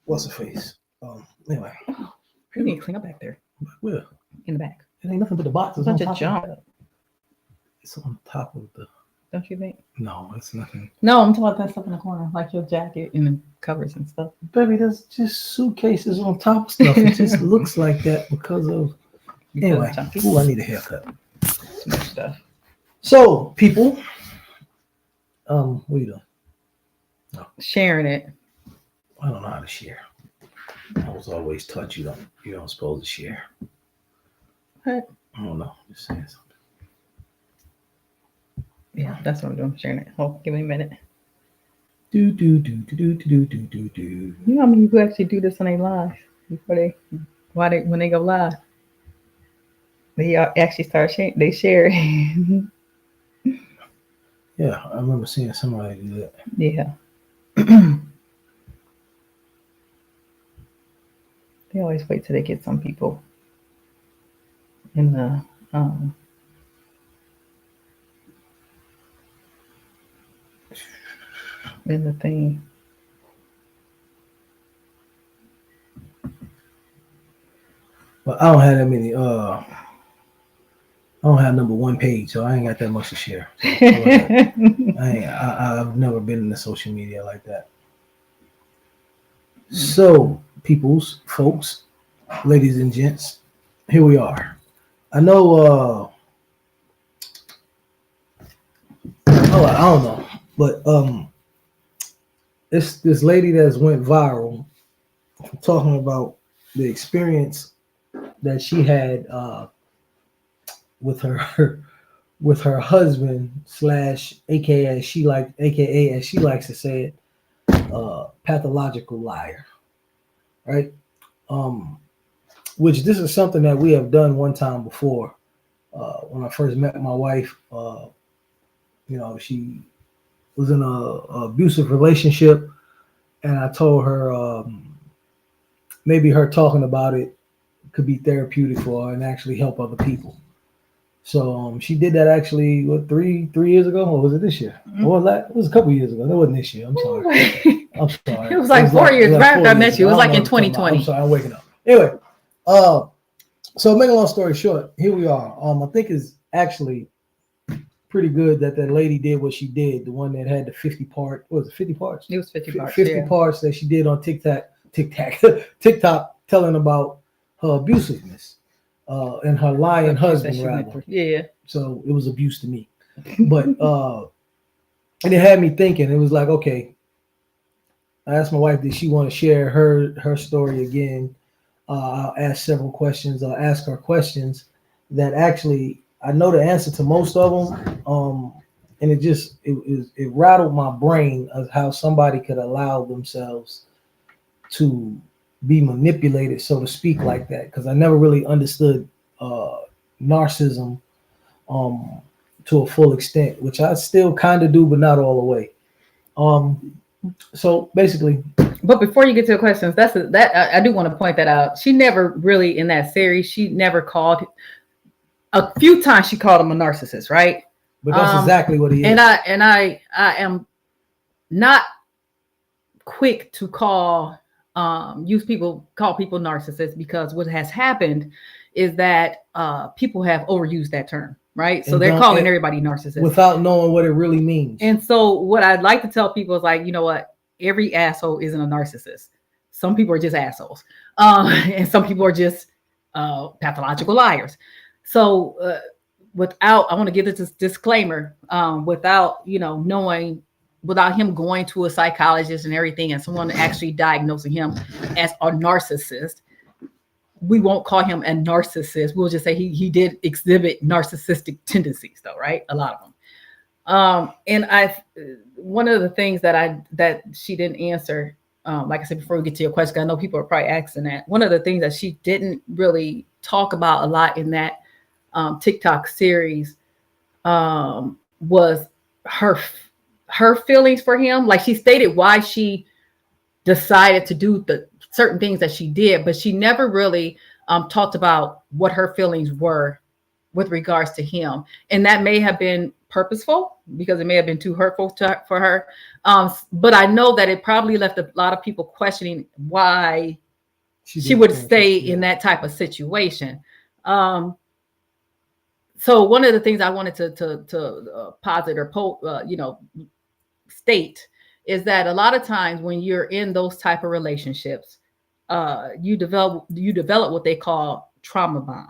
What's the face? Anyway, You need to clean up back there where? in the back. It ain't nothing but the boxes A on bunch of top junk. of that. It's on top of the. Don't you think? No, it's nothing. No, I'm talking about that stuff in the corner, like your jacket and the covers and stuff. Baby, there's just suitcases on top of stuff. It just looks like that because of. Because Anyway, it's chunky. ooh, I need a haircut. Too much stuff. So, people, what you doing? Sharing it. I don't know how to share. I was always taught you don't supposed to share. What? I don't know. Just saying something. Yeah, that's what I'm doing. Sharing it. Oh, give me a minute. Do do do do do do do do do. You know how many people actually do this on their live before when they go live? They actually start sharing. They share. Yeah, I remember seeing somebody do that. Yeah. They always wait till they get some people in the thing. But I don't have that many. I don't have number one page, so I ain't got that much to share. So I've never been in the social media like that. So, folks, ladies and gents, here we are. I know. I don't know, but this lady that's went viral talking about the experience that she had with her husband / aka as she likes to say it, pathological liar, right? Which this is something that we have done one time before. When I first met my wife, she was in a abusive relationship, and I told her maybe her talking about it could be therapeutic for her and actually help other people. So she did that actually, what, three years ago? Or was it this year? Mm-hmm. Well, it was a couple years ago. That wasn't this year. I'm sorry. I'm sorry. It was like 4 years right after I met you. It was like in 2020. I'm sorry, I'm waking up. Anyway, so make a long story short, here we are. I think it's actually pretty good that lady did what she did. The one that had the 50 part, what was it, 50 parts? It was 50 parts. 50 parts that she did on TikTok, telling about her abusiveness and her lying husband, rather. Yeah. So it was abuse to me. But and it had me thinking. It was like, okay, I asked my wife, did she want to share her story again? I'll ask several questions. I'll ask her questions that actually I know the answer to most of them. And it rattled my brain of how somebody could allow themselves to be manipulated, so to speak, like that. Because I never really understood narcissism to a full extent, which I still kind of do, but not all the way. So basically. But before you get to the questions, I do want to point that out. She never really, in that series, she never called. A few times she called him a narcissist, right? But that's exactly what he is. And I am not quick to call people narcissists, because what has happened is that people have overused that term, right? So they're calling everybody narcissist without knowing what it really means. And so what I'd like to tell people is, like, you know what? Every asshole isn't a narcissist. Some people are just assholes. And some people are just pathological liars. So I want to give this disclaimer, without him going to a psychologist and everything, and someone actually diagnosing him as a narcissist, we won't call him a narcissist. We'll just say he did exhibit narcissistic tendencies, though, right? A lot of them. And one of the things that she didn't answer, like I said, before we get to your question, I know people are probably asking that. One of the things that she didn't really talk about a lot in that TikTok series was her feelings for him. Like, she stated why she decided to do the certain things that she did, but she never really talked about what her feelings were with regards to him. And that may have been purposeful because it may have been too hurtful for her. But I know that it probably left a lot of people questioning why she would stay in that type of situation. So one of the things I wanted to posit or state is that a lot of times when you're in those type of relationships, you develop what they call trauma bond.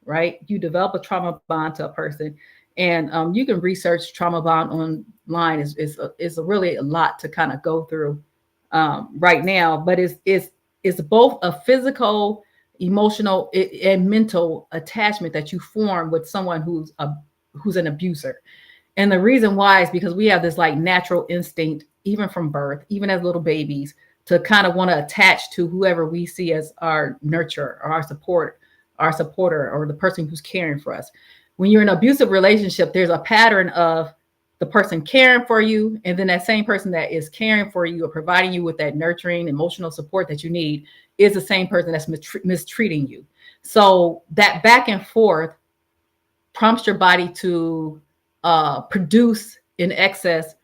Right? You develop a trauma bond to a person, and you can research trauma bond online. Is really a lot to kind of go through right now, but it's both a physical, emotional, and mental attachment that you form with someone who's an abuser. And the reason why is because we have this like natural instinct, even from birth, even as little babies, to kind of want to attach to whoever we see as our nurturer or our supporter, or the person who's caring for us. When you're in an abusive relationship, there's a pattern of the person caring for you, and then that same person that is caring for you or providing you with that nurturing emotional support that you need is the same person that's mistreating you. So that back and forth prompts your body to produce in excess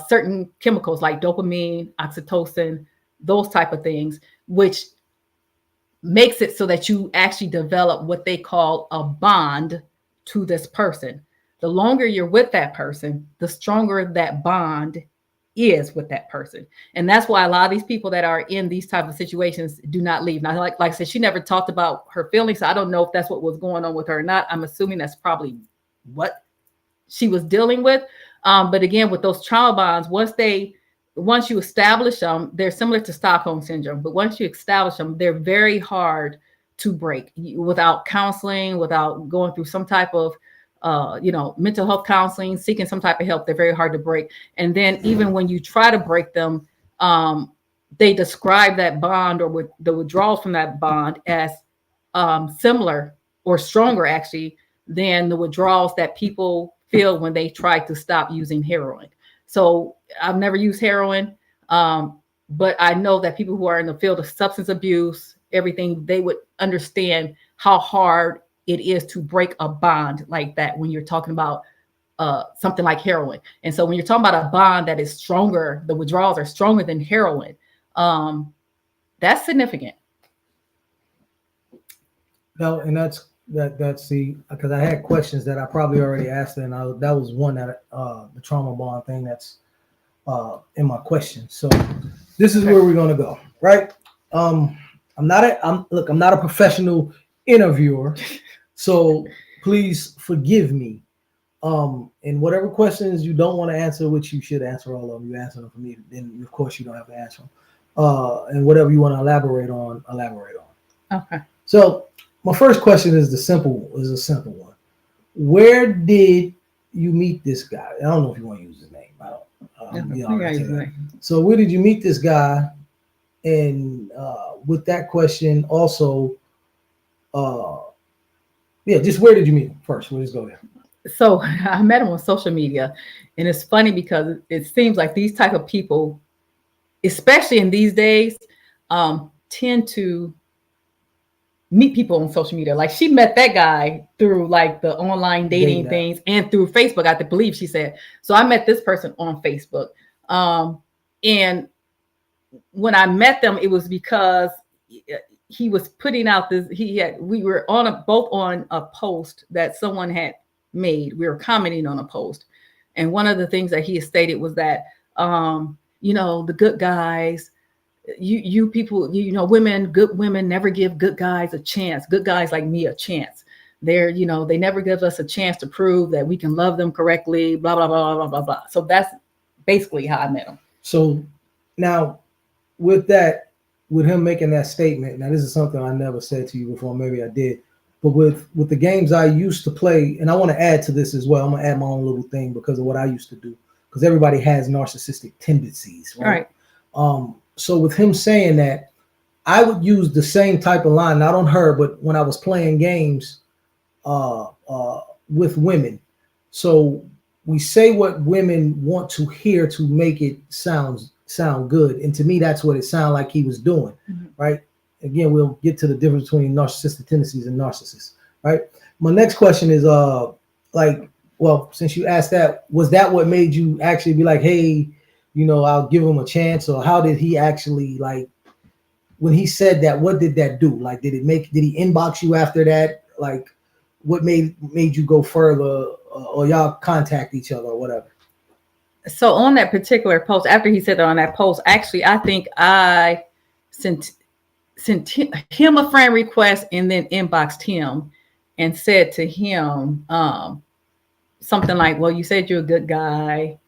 certain chemicals like dopamine, oxytocin, those type of things, which makes it so that you actually develop what they call a bond to this person. The longer you're with that person, the stronger that bond is with that person. And that's why a lot of these people that are in these type of situations do not leave. Now, like I said, she never talked about her feelings. So I don't know if that's what was going on with her or not. I'm assuming that's probably what she was dealing with. But again, with those trauma bonds, once you establish them, they're similar to Stockholm syndrome, but once you establish them, they're very hard to break without counseling, without going through some type of, mental health counseling, seeking some type of help. They're very hard to break. And then even when you try to break them, they describe that bond or with the withdrawals from that bond as similar or stronger actually than the withdrawals that people feel when they try to stop using heroin. So I've never used heroin, but I know that people who are in the field of substance abuse, everything, they would understand how hard it is to break a bond like that when you're talking about something like heroin. And so when you're talking about a bond that is stronger, the withdrawals are stronger than heroin, that's significant. No, and that's the, because I had questions that I probably already asked, and that was one that the trauma bond thing that's in my question. So this is where we're gonna go, right? I'm not a professional interviewer, so please forgive me. And whatever questions you don't want to answer, which you should answer all of them, you answer them for me, then of course you don't have to answer them. And whatever you want to elaborate on. Okay. So my first question is a simple one. Where did you meet this guy? I don't know if you want to use his name. I don't. So where did you meet this guy? And with that question, also, just where did you meet him first? We'll just go there. So I met him on social media, and it's funny because it seems like these type of people, especially in these days, tend to meet people on social media. Like she met that guy through like the online dating things and through Facebook, I believe she said. So I met this person on Facebook. And when I met them, it was because he was putting out this, we were both on a post that someone had made. We were commenting on a post. And one of the things that he had stated was that, the good guys, you people, good women never give good guys a chance. Good guys like me a chance. They never give us a chance to prove that we can love them correctly, blah, blah, blah, blah, blah, blah. So that's basically how I met him. So now with him making that statement, now this is something I never said to you before, maybe I did, but with the games I used to play, and I want to add to this as well, I'm going to add my own little thing because of what I used to do, because everybody has narcissistic tendencies, right? So with him saying that, I would use the same type of line, not on her, but when I was playing games with women. So we say what women want to hear to make it sound good. And to me, that's what it sounded like he was doing, right? Again, we'll get to the difference between narcissistic tendencies and narcissists. right? My next question is like, well, since you asked that, was that what made you actually be like, hey, I'll give him a chance, or how did he actually, like, when he said that, what did that do? Like, did he inbox you after that? Like, what made you go further, or y'all contact each other or whatever? So on that particular post, after he said that on that post, actually, I think I sent him a friend request and then inboxed him and said to him something like, well, you said you're a good guy,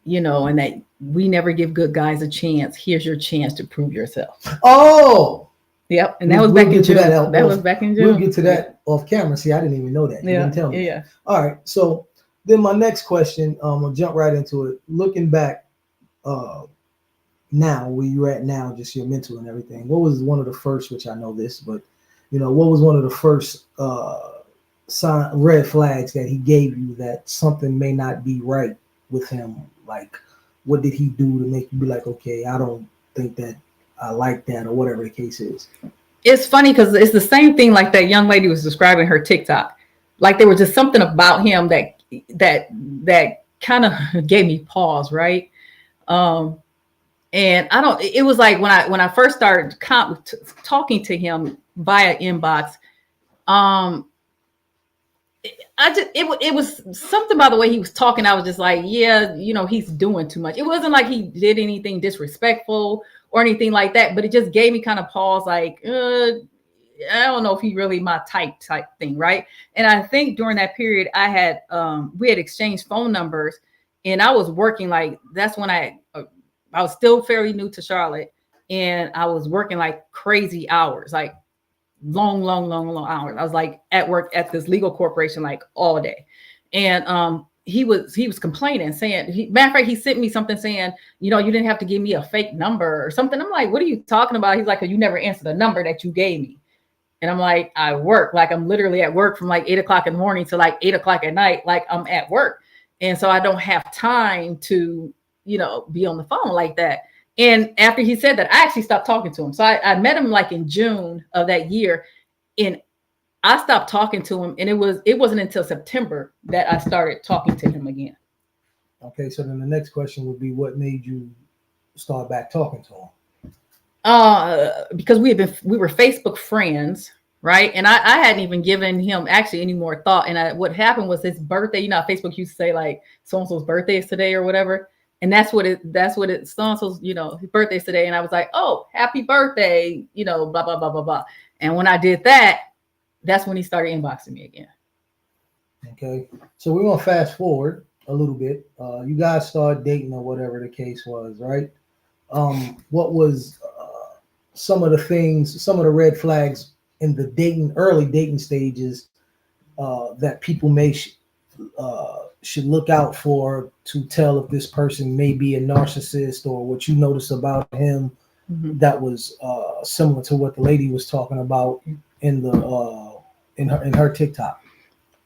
and that we never give good guys a chance. Here's your chance to prove yourself. Oh, yep. And that was back in June. That was back in June. We'll get to that off camera. See, I didn't even know that. You didn't tell me. Yeah. All right. So then my next question, I'll jump right into it. Looking back, now where you're at now, just your mental and everything, what was one of the first, which I know this, but what was one of the first red flags that he gave you that something may not be right with him? Like, what did he do to make you be like, okay, I don't think that I like that, or whatever the case is? It's funny because it's the same thing like that young lady was describing her TikTok. Like, there was just something about him that kind of gave me pause, right? And it was like when I first started talking to him via inbox, it was something by the way he was talking. I was just like, yeah, he's doing too much. It wasn't like he did anything disrespectful or anything like that, but it just gave me kind of pause, like, I don't know if he really my type thing, right? And I think during that period, we had exchanged phone numbers, and I was working, like, that's when I was still fairly new to Charlotte, and I was working like crazy hours, like long hours. I was like at work at this legal corporation like all day, and he was complaining, saying, matter of fact, he sent me something saying, you didn't have to give me a fake number or something. I'm like, what are you talking about? He's like, you never answered the number that you gave me. And I'm like, I work, like I'm literally at work from like 8 o'clock in the morning to like 8 o'clock at night. Like, I'm at work. And so I don't have time to, be on the phone like that. And after he said that, I actually stopped talking to him. So I met him like in June of that year, and I stopped talking to him. And it wasn't until September that I started talking to him again. Okay. So then the next question would be, what made you start back talking to him? Because we were Facebook friends, right? And I hadn't even given him actually any more thought. And what happened was his birthday. Facebook used to say like so-and-so's birthday is today or whatever. And that's what it so-and-so's, his birthday's today. And I was like, oh, happy birthday, blah, blah, blah, blah, blah. And when I did that, that's when he started inboxing me again. Okay. So we're going to fast forward a little bit. You guys started dating or whatever the case was, right? What was some of the red flags in the early dating stages that people should look out for to tell if this person may be a narcissist, or what you notice about him that was similar to what the lady was talking about in her TikTok?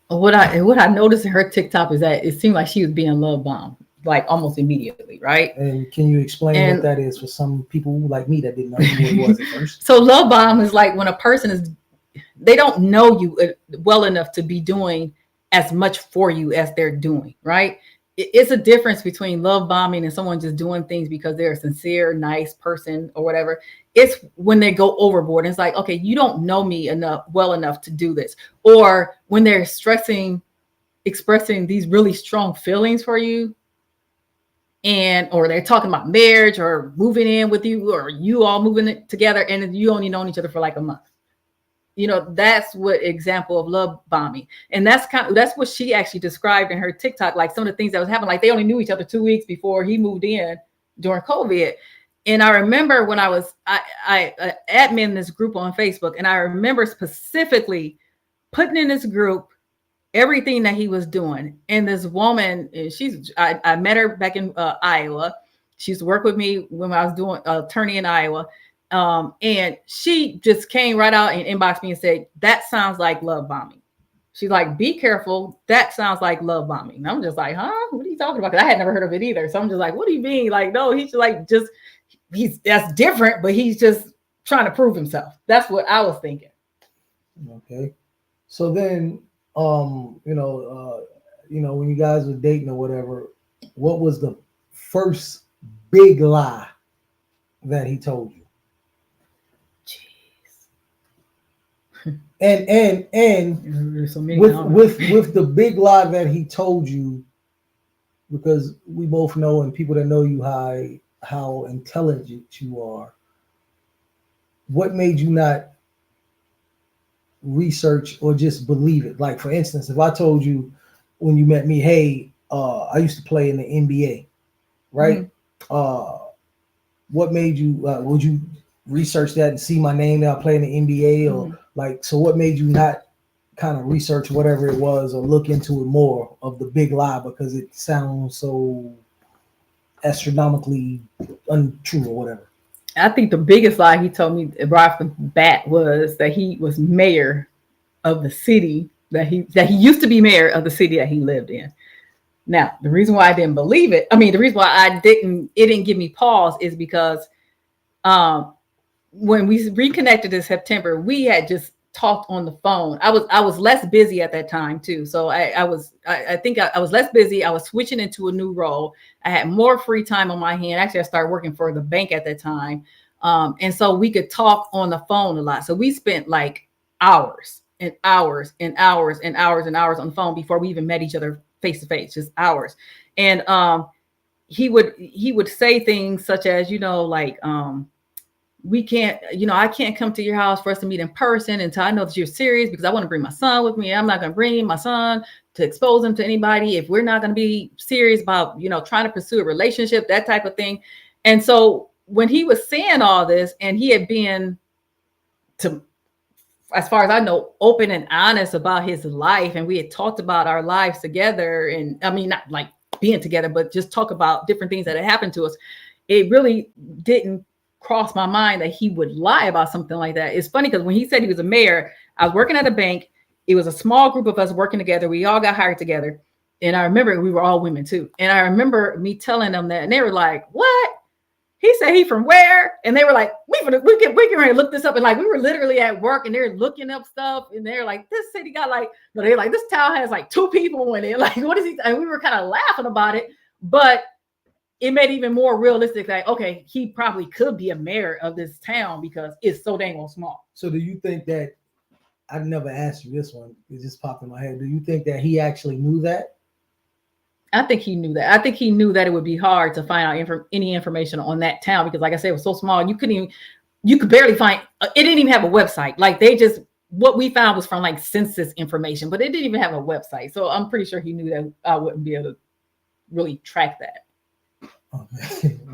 What I noticed in her TikTok is that it seemed like she was being love bombed, like almost immediately, right? And can you explain what that is for some people like me that didn't know who it was at first? So love bomb is like when a person they don't know you well enough to be doing as much for you as they're doing, right? It's a difference between love bombing and someone just doing things because they're a sincere, nice person or whatever. It's when they go overboard. It's like, okay, you don't know me well enough to do this. Or when they're expressing these really strong feelings for you, or they're talking about marriage or moving in with you, or you all moving it together, and you only known each other for like a month. That's what example of love bombing. And that's what she actually described in her TikTok, like some of the things that was happening. Like, they only knew each other 2 weeks before he moved in during COVID. And I remember when I admin this group on Facebook, and I remember specifically putting in this group everything that he was doing. And this woman, I met her back in Iowa. She used to work with me when I was doing attorney in Iowa. And she just came right out and inboxed me and said, that sounds like love bombing. She's like, be careful. That sounds like love bombing. And I'm just like, huh? What are you talking about? Because I had never heard of it either. So I'm just like, what do you mean? Like, no, that's different, but he's just trying to prove himself. That's what I was thinking. Okay. So then, when you guys were dating or whatever, what was the first big lie that he told you? Jeez. And There's so many. with the big lie that he told you, because we both know, and people that know you, how intelligent you are. What made you not research or just believe it? Like, for instance, if I told you when you met me, hey, I used to play in the NBA, right? What made you? Would you research that and see my name that I play in the NBA, or like? So, what made you not kind of research whatever it was or look into it more of the big lie because it sounds so astronomically untrue or whatever? I think the biggest lie he told me right off the bat was that he was mayor of the city that he used to be mayor of the city that he lived in. Now, the reason why I didn't believe it, the reason why it didn't give me pause is because when we reconnected in September, we had just talked on the phone. I was less busy at that time too. So I think I was less busy. I was switching into a new role. I had more free time on my hand. Actually, I started working for the bank at that time. And so we could talk on the phone a lot. So we spent like hours and hours and hours and hours and hours on the phone before we even met each other face to face, just hours. And he would say things such as, we can't, I can't come to your house for us to meet in person until I know that you're serious, because I want to bring my son with me. I'm not going to bring my son to expose him to anybody if we're not going to be serious about, trying to pursue a relationship, that type of thing. And so when he was saying all this, and he had been, as far as I know, open and honest about his life, and we had talked about our lives together, and not like being together, but just talk about different things that had happened to us, it really didn't cross my mind that he would lie about something like that. It's funny because when he said he was a mayor, I was working at a bank. It was a small group of us working together. We all got hired together. And I remember we were all women too. And I remember me telling them that, and they were like, what? He said he from where? And they were like, we can ready to look this up. And like, we were literally at work and they're looking up stuff. And they're like, this city got like, no, they're like, this town has like 2 people in it. Like, what is he? And we were kind of laughing about it, but it made it even more realistic. Like, okay, he probably could be a mayor of this town because it's so dang small. So do you think that, I've never asked you this one, it just popped in my head. Do you think that he actually knew that? I think he knew that. I think he knew that it would be hard to find out any information on that town because, like I said, it was so small. You could barely find, it didn't even have a website. Like what we found was from like census information, but it didn't even have a website. So I'm pretty sure he knew that I wouldn't be able to really track that.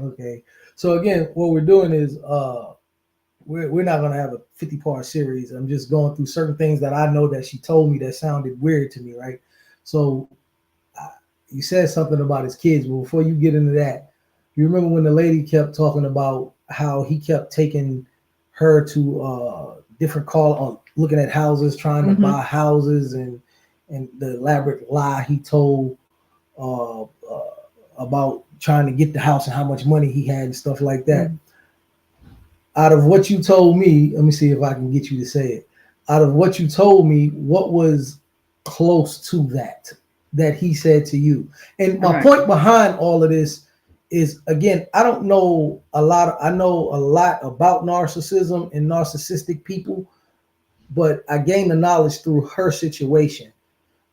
Okay. So again, what we're doing is we're not going to have a 50-part series. I'm just going through certain things that I know that she told me that sounded weird to me, right? So you said something about his kids, but before you get into that, you remember when the lady kept talking about how he kept taking her to different looking at houses, trying to buy houses, and the elaborate lie he told about trying to get the house and how much money he had and stuff like that. Out of what you told me, let me see if I can get you to say it. Out of what you told me, what was close to that he said to you? And my point behind all of this is, again, I don't know a lot. I know a lot about narcissism and narcissistic people, but I gained the knowledge through her situation.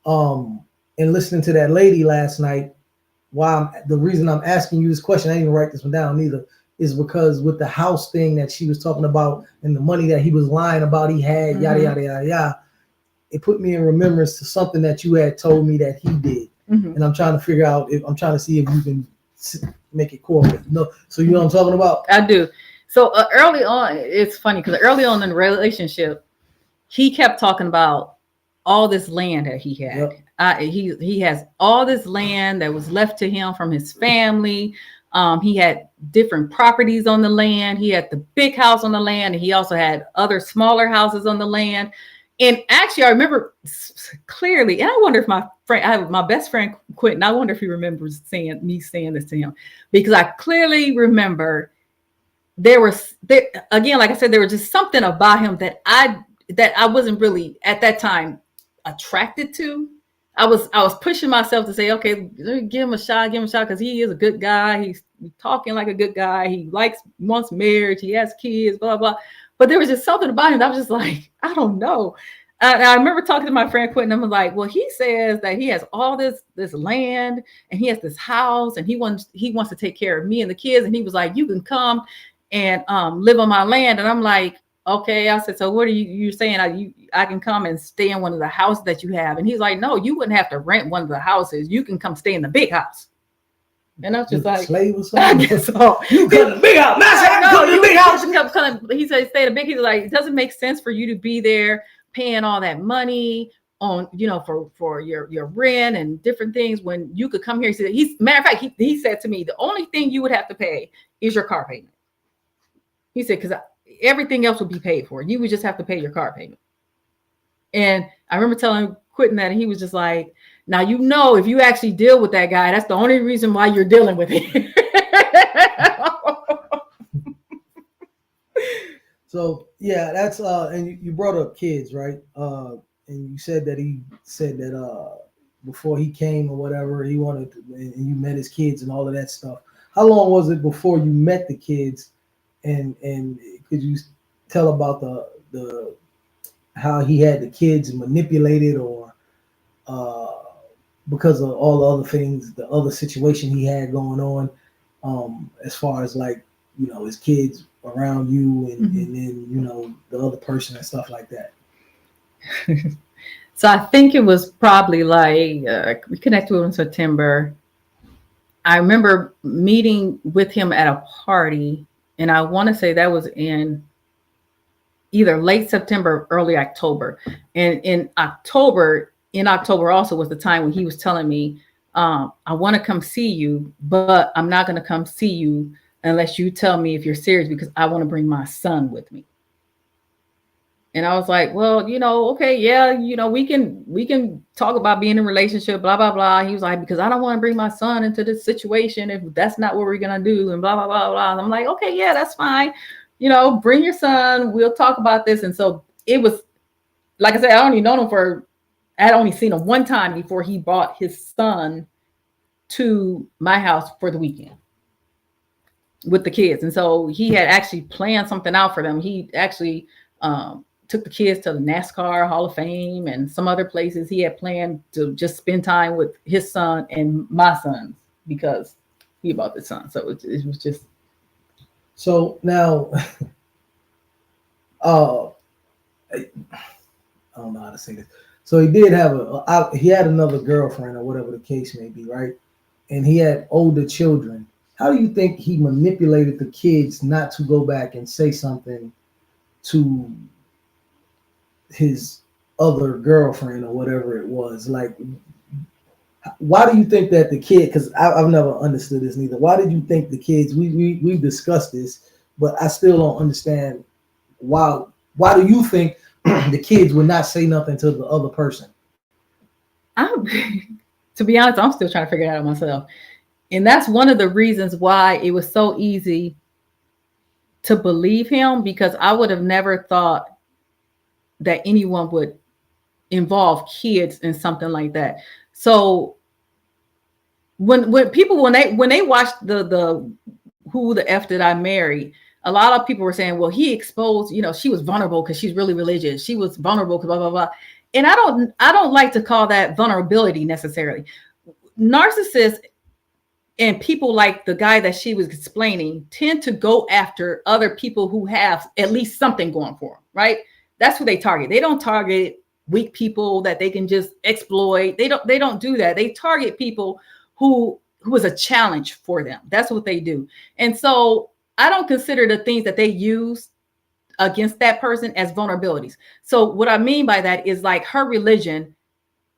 And listening to that lady last night, the reason I'm asking you this question, I didn't even write this one down either, is because with the house thing that she was talking about and the money that he was lying about he had, yada, yada, yada, yada, it put me in remembrance to something that you had told me that he did. And I'm trying to figure out, I'm trying to see if you can make it correlate. No, so you know what I'm talking about? I do. So early on, it's funny because early on in the relationship, he kept talking about all this land that he had. Yep. He has all this land that was left to him from his family. He had different properties on the land. He had the big house on the land, and he also had other smaller houses on the land. And actually, I remember clearly, and I wonder if I have my best friend Quentin, I wonder if he remembers me saying this to him, because I clearly remember again, like I said, there was just something about him that I wasn't really at that time attracted to. I was pushing myself to say, okay, let me give him a shot, because he is a good guy. He's talking like a good guy. He wants marriage. He has kids, blah, blah. But there was just something about him that I was just like, I don't know. I remember talking to my friend Quentin. I'm like, well, he says that he has all this land and he has this house and he wants to take care of me and the kids. And he was like, you can come and live on my land. And I'm like, okay. I said, so what are you saying? I can come and stay in one of the houses that you have. And he's like, no, you wouldn't have to rent one of the houses. You can come stay in the big house. And I was just like, slave or something. I guess so. You come to the big house. Come to the big house. He said, stay in the big. He's like, it doesn't make sense for you to be there paying all that money on, for your rent and different things when you could come here. He said, matter of fact, he said to me, the only thing you would have to pay is your car payment. He said, because everything else would be paid for. You would just have to pay your car payment. And I remember telling Quentin that, and he was just like, now, if you actually deal with that guy, that's the only reason why you're dealing with him. So yeah, that's and you brought up kids, right? And you said that before he came or whatever, he wanted to, and you met his kids and all of that stuff. How long was it before you met the kids? And could you tell about the how he had the kids manipulated, or because of all the other things, the other situation he had going on, as far as like, his kids around you and then, the other person and stuff like that? So I think it was probably like, we connected with him in September. I remember meeting with him at a party, and I want to say that was in either late September or early October. And in October also was the time when he was telling me, I want to come see you, but I'm not going to come see you unless you tell me if you're serious, because I want to bring my son with me. And I was like, well, okay, yeah, we can talk about being in a relationship, blah, blah, blah. He was like, because I don't want to bring my son into this situation if that's not what we're going to do, and blah, blah, blah, blah. And I'm like, okay, yeah, that's fine. Bring your son. We'll talk about this. And so it was, like I said, I had only seen him one time before he brought his son to my house for the weekend with the kids. And so he had actually planned something out for them. He actually took the kids to the NASCAR Hall of Fame and some other places. He had planned to just spend time with his son and my sons because he bought the son. So it was just. So now, I don't know how to say this. So he did have he had another girlfriend or whatever the case may be, right? And he had older children. How do you think he manipulated the kids not to go back and say something to his other girlfriend or whatever it was? Like, why do you think that the kid, because I've never understood this neither. Why did you think the kids, we discussed this, but I still don't understand why do you think the kids would not say nothing to the other person? To be honest, I'm still trying to figure it out myself. And that's one of the reasons why it was so easy to believe him, because I would have never thought that anyone would involve kids in something like that. So when they watched the Who the F Did I Marry, a lot of people were saying, well, he exposed, she was vulnerable because she's really religious. She was vulnerable because blah, blah, blah. And I don't like to call that vulnerability necessarily. Narcissists and people like the guy that she was explaining tend to go after other people who have at least something going for them, right? That's who they target. They don't target weak people that they can just exploit. They don't do that. They target people who is a challenge for them. That's what they do. And so I don't consider the things that they use against that person as vulnerabilities. So what I mean by that is, like, her religion,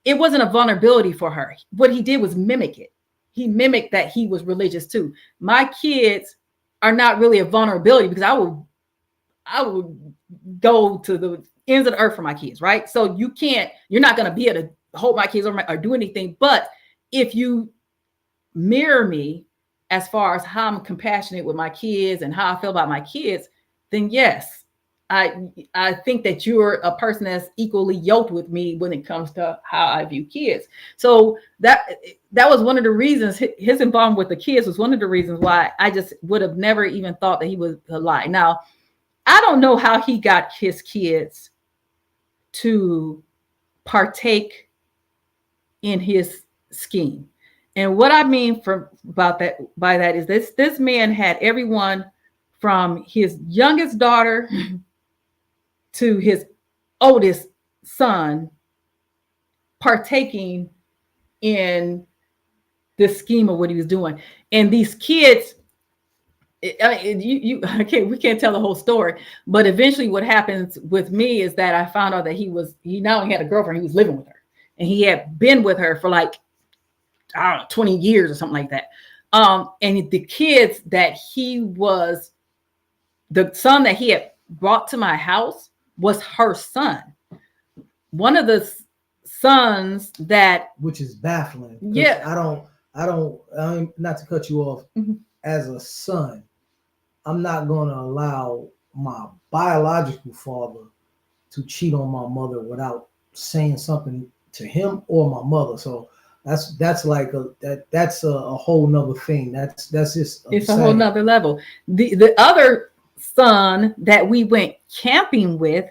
it wasn't a vulnerability for her. What he did was mimic it. He mimicked that he was religious too. My kids are not really a vulnerability because I would go to the ends of the earth for my kids, right? So you're not going to be able to hold my kids or do anything. But if you mirror me as far as how I'm compassionate with my kids and how I feel about my kids, then yes, I think that you're a person that's equally yoked with me when it comes to how I view kids. So that was one of the reasons his involvement with the kids was one of the reasons why I just would have never even thought that he was a lie. Now, I don't know how he got his kids to partake in his scheme. And what I mean by that is this man had everyone from his youngest daughter to his oldest son partaking in the scheme of what he was doing. And these kids, we can't tell the whole story, but eventually what happens with me is that I found out that he not only had a girlfriend, he was living with her, and he had been with her for like, I don't know, 20 years or something like that. And the kids that the son that he had brought to my house was her son. One of the sons that, which is baffling. Yeah. I don't, not to cut you off, mm-hmm. as a son, I'm not going to allow my biological father to cheat on my mother without saying something to him or my mother. So that's like that's a whole nother thing. That's just it's a whole nother level. The other son that we went camping with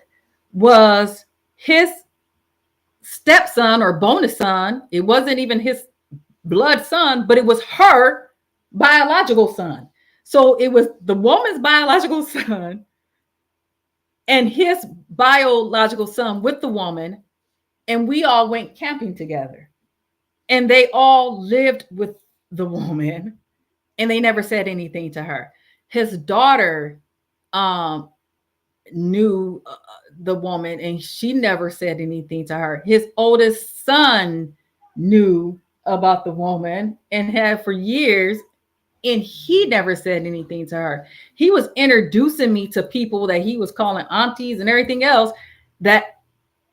was his stepson or bonus son. It wasn't even his blood son, but it was her biological son. So it was the woman's biological son and his biological son with the woman, and we all went camping together. And they all lived with the woman, and they never said anything to her. His daughter knew the woman, and she never said anything to her. His oldest son knew about the woman and had for years, and he never said anything to her. He was introducing me to people that he was calling aunties and everything else that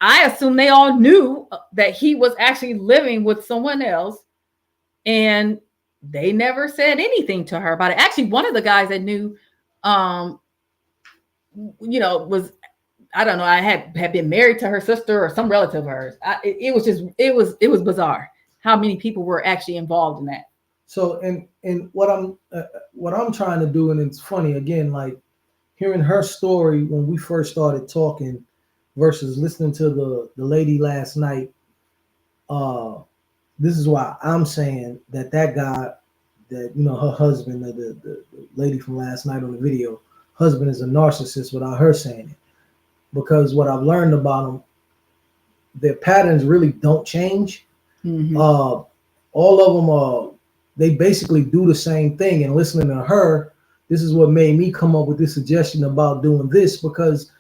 I assume they all knew that he was actually living with someone else, and they never said anything to her about it. Actually, one of the guys that knew, was, I don't know, I had been married to her sister or some relative of hers. It was bizarre how many people were actually involved in that. So, and what I'm trying to do, and it's funny again, like hearing her story when we first started talking versus listening to the lady last night. This is why I'm saying that guy, that her husband, the lady from last night on the video, husband is a narcissist without her saying it. Because what I've learned about them, their patterns really don't change. Mm-hmm. All of them they basically do the same thing. And listening to her, this is what made me come up with this suggestion about doing this, because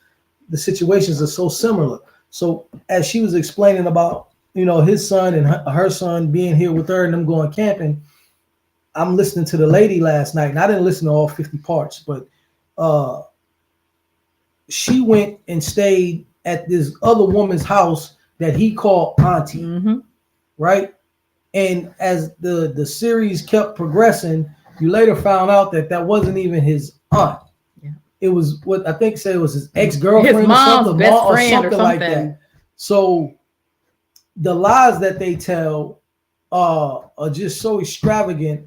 the situations are so similar. So as she was explaining about, his son and her son being here with her and them going camping, I'm listening to the lady last night, and I didn't listen to all 50 parts, but she went and stayed at this other woman's house that he called auntie, mm-hmm. right? And as the series kept progressing, you later found out that wasn't even his aunt. Yeah. It was what I think said it was his ex-girlfriend, his mom's or something, best friend or something like that. So the lies that they tell are just so extravagant,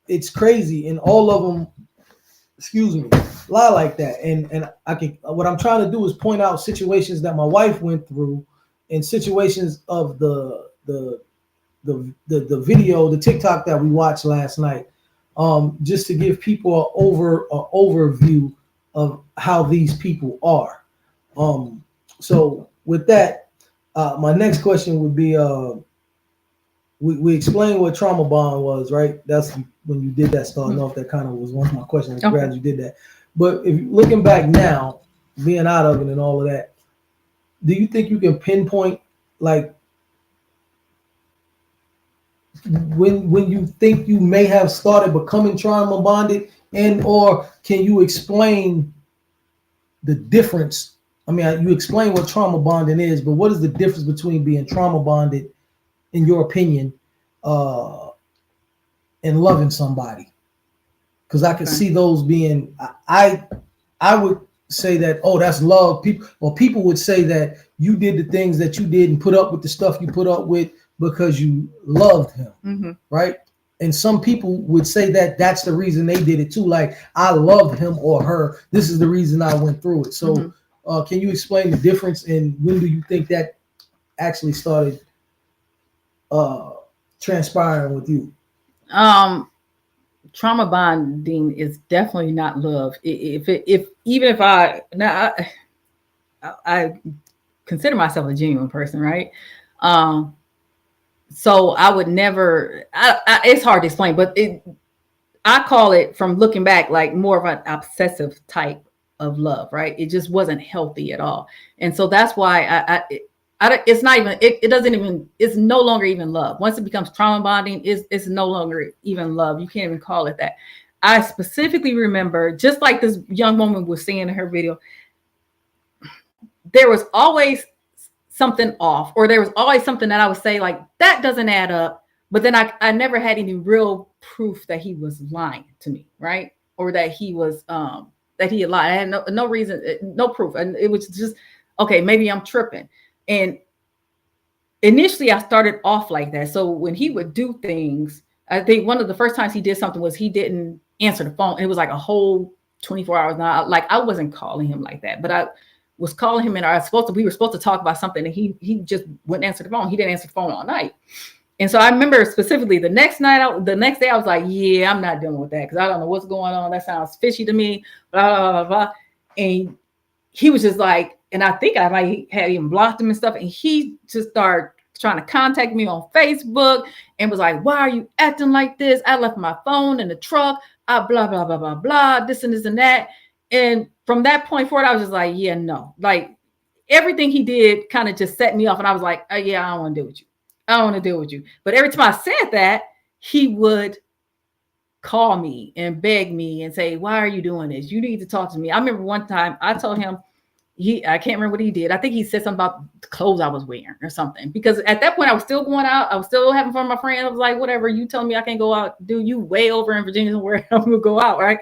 it's crazy, and all of them, lie like that. And what I'm trying to do is point out situations that my wife went through, and situations of the video, the TikTok that we watched last night, just to give people an overview of how these people are. So with that, my next question would be, we explained what trauma bond was, right? That's when you did that starting off. That kind of was one of my questions. I'm glad you did that. But if looking back now, being out of it and all of that, do you think you can pinpoint, like, when you think you may have started becoming trauma bonded, and or can you explain the difference? I mean, you explain what trauma bonding is, but what is the difference between being trauma bonded, in your opinion, and loving somebody? Because I could see those being, I would say that, oh, that's love. People would say that you did the things that you did and put up with the stuff you put up with because you loved him, Mm-hmm. right? And some people would say that that's the reason they did it too. Like, I loved him or her. This is the reason I went through it. So can you explain the difference, and when do you think that actually started transpiring with you? Trauma bonding is definitely not love. If I consider myself a genuine person, right? So I would never. It's hard to explain, but I call it, from looking back, like more of an obsessive type of love, right? It just wasn't healthy at all, and so that's why it's not even. It doesn't even. It's no longer even love. Once it becomes trauma bonding, it's no longer even love. You can't even call it that. I specifically remember, just like this young woman was saying in her video, there was always something off, or there was always something that I would say like, that doesn't add up. But then I never had any real proof that he was lying to me, right? Or that he was that he had lied. I had no reason, no proof, and it was just, okay, maybe I'm tripping. And initially, I started off like that. So when he would do things, I think one of the first times he did something was he didn't answer the phone. It was like a whole 24 hours. Now, like, I wasn't calling him like that, but I was calling him, and we were supposed to talk about something, and he just wouldn't answer the phone. He didn't answer the phone all night. And so I remember specifically the next day, I was like, yeah, I'm not dealing with that, because I don't know what's going on. That sounds fishy to me, blah, blah, blah, blah. And he was just like, and I think I might have even blocked him and stuff. And he just started trying to contact me on Facebook and was like, why are you acting like this? I left my phone in the truck. Blah, blah, blah, blah, blah, this and this and that. And from that point forward, I was just like, yeah, no. Like, everything he did kind of just set me off. And I was like, oh, yeah, I don't want to deal with you. I don't want to deal with you. But every time I said that, he would call me and beg me and say, why are you doing this? You need to talk to me. I remember one time I told him, I can't remember what he did. I think he said something about the clothes I was wearing or something. Because at that point, I was still going out. I was still having fun with my friends. I was like, whatever, you telling me I can't go out, dude, you way over in Virginia where I'm gonna go out, right?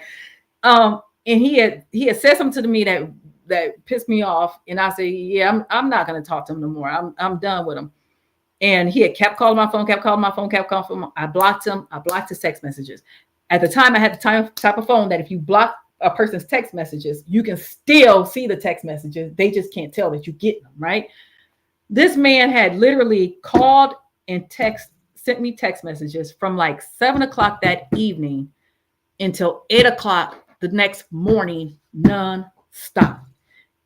And he had said something to me that pissed me off. And I said, yeah, I'm not gonna talk to him no more. I'm done with him. And he had kept calling my phone. I blocked him. I blocked his text messages. At the time, I had the type of phone that if you block a person's text messages, you can still see the text messages. They just can't tell that you get them, right? This man had literally called and sent me text messages from like 7 o'clock that evening until 8 o'clock the next morning, non-stop.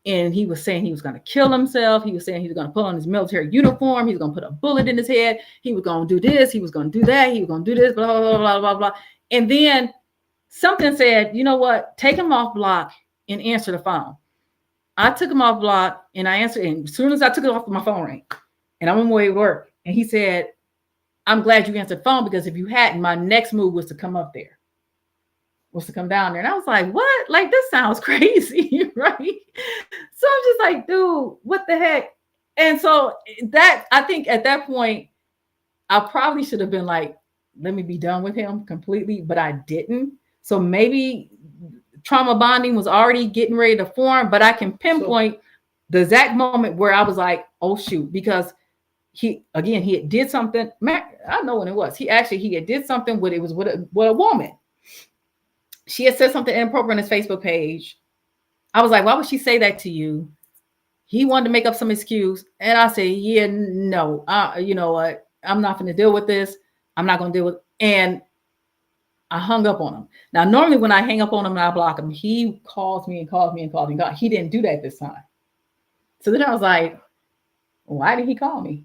And he was saying he was going to kill himself. He was saying he was going to put on his military uniform. He was going to put a bullet in his head. He was going to do this. He was going to do that. He was going to do this, blah, blah, blah, blah, blah. And then something said, you know what? Take him off block and answer the phone. I took him off block and I answered. And as soon as I took it off, my phone rang. And I'm on my way to work. And he said, I'm glad you answered the phone, because if you hadn't, my next move was to come up there. Was to come down there. And I was like, what? Like, this sounds crazy, right? So I'm just like, dude, what the heck? And so that, I think at that point, I probably should have been like, let me be done with him completely, but I didn't. So maybe trauma bonding was already getting ready to form, but I can pinpoint the exact moment where I was like, oh shoot, because he had did something. Man, I know when it was. He had did something with a woman. She had said something inappropriate on his Facebook page. I was like, why would she say that to you? He wanted to make up some excuse. And I said, yeah, no, you know what? I'm not going to deal with this. I'm not going to deal with it. And I hung up on him. Now, normally when I hang up on him and I block him, he calls me. God, he didn't do that this time. So then I was like, why did he call me?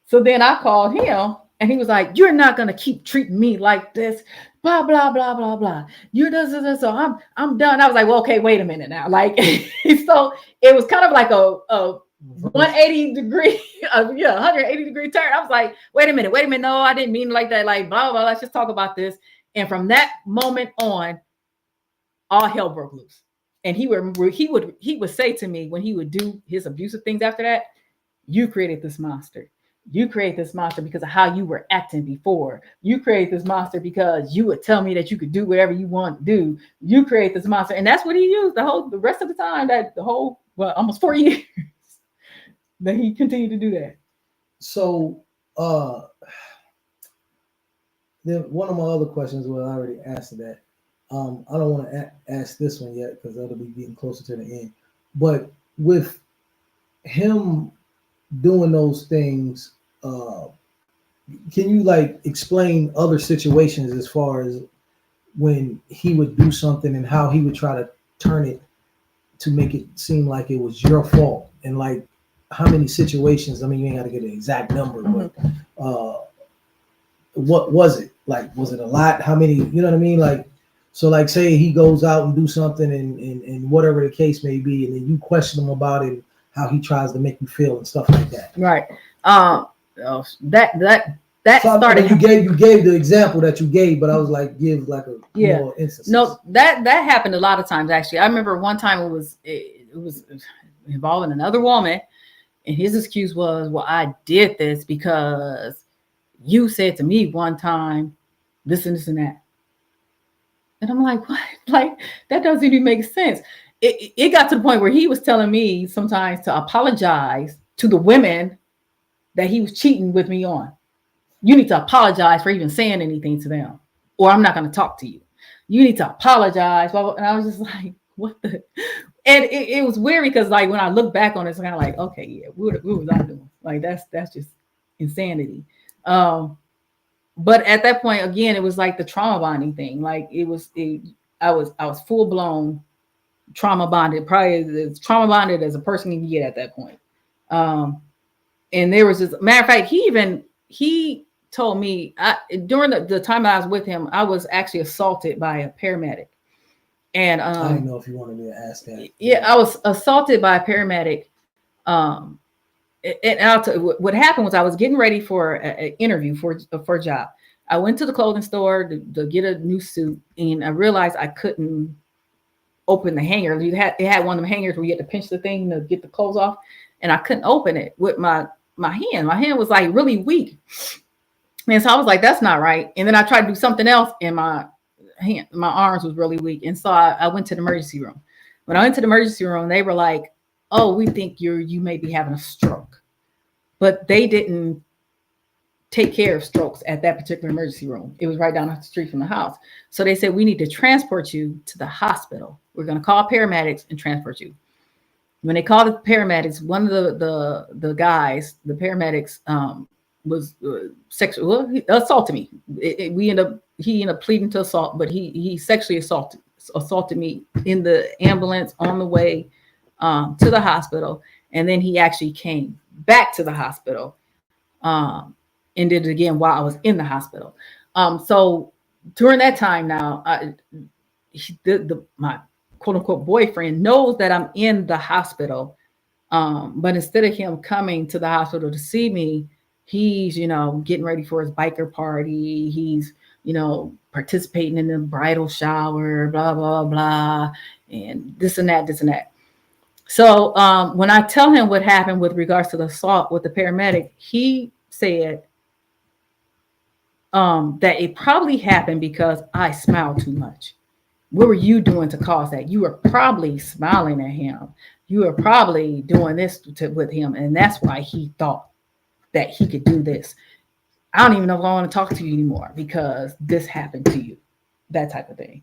So then I called him and he was like, you're not going to keep treating me like this. Blah, blah, blah, blah, blah. You're this, so I'm done. I was like, well, okay, wait a minute now. Like, so it was kind of like a 180 degree, 180 degree turn. I was like, wait a minute. No, I didn't mean like that. Like, blah, blah, let's just talk about this. And from that moment on, all hell broke loose. And he would say to me when he would do his abusive things after that, you created this monster. You create this monster because of how you were acting before. You create this monster because you would tell me that you could do whatever you want to do. You create this monster. And that's what he used the rest of the time, almost 4 years that he continued to do that. So then one of my other questions, well, I already answered that. I don't want to ask this one yet because that'll be getting closer to the end. But with him doing those things, can you like explain other situations as far as when he would do something and how he would try to turn it to make it seem like it was your fault, and like how many situations? I mean, you ain't got to get an exact number, but what was it like? Was it a lot? How many? You know what I mean? Like, so like say he goes out and do something and whatever the case may be, and then you question him about it, how he tries to make you feel and stuff like that. Right. That So, started. You gave the example that you gave, but I was like, give like a more instance. No, that happened a lot of times actually. I remember one time it was involving another woman, and his excuse was, "Well, I did this because you said to me one time this and this and that." And I'm like, what? Like, that doesn't even make sense. It got to the point where he was telling me sometimes to apologize to the women that he was cheating with me on. You need to apologize for even saying anything to them, or I'm not going to talk to you. You need to apologize. And I was just like, what the? And it was weird because like when I look back on it, it's kind of like, okay, yeah, what was I doing? Like that's just insanity. But at that point, again, it was like the trauma bonding thing. Like I was full blown trauma bonded, probably as trauma bonded as a person can get at that point. And there was this matter of fact, he told me during the time I was with him, I was actually assaulted by a paramedic. And I didn't know if you wanted me to ask that. Yeah, I was assaulted by a paramedic. And I'll tell you, what happened was I was getting ready for an interview for a job. I went to the clothing store to get a new suit, and I realized I couldn't open the hanger. It had one of them hangers where you had to pinch the thing to get the clothes off, and I couldn't open it with my hand. My hand was like really weak. And so I was like, that's not right. And then I tried to do something else, and my arms was really weak. And so I went to the emergency room. When I went to the emergency room, they were like, oh, we think you may be having a stroke. But they didn't take care of strokes at that particular emergency room. It was right down the street from the house. So they said, we need to transport you to the hospital. We're going to call paramedics and transport you. When they called the paramedics, one of the guys, the paramedics, was sexual. Well, he assaulted me. He ended up pleading to assault, but he sexually assaulted me in the ambulance on the way to the hospital, and then he actually came back to the hospital and did it again while I was in the hospital. So during that time now, my quote unquote boyfriend knows that I'm in the hospital, but instead of him coming to the hospital to see me, he's getting ready for his biker party. He's participating in the bridal shower, blah blah blah, and this and that. So when I tell him what happened with regards to the assault with the paramedic, he said that it probably happened because I smiled too much. What were you doing to cause that? You were probably smiling at him. You were probably doing this with him, and that's why he thought that he could do this. I don't even know if I want to talk to you anymore because this happened to you. That type of thing.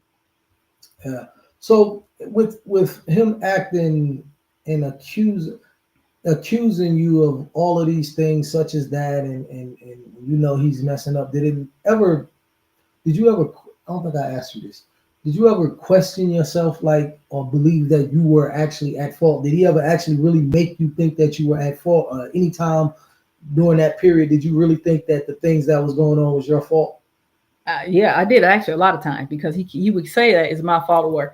Yeah. So with him acting and accusing you of all of these things such as that, and he's messing up, did you ever, I don't think I asked you this, did you ever question yourself, like, or believe that you were actually at fault? Did he ever actually really make you think that you were at fault? Anytime during that period, did you really think that the things that was going on was your fault? Yeah, I did actually a lot of times, because he would say that it's my fault, or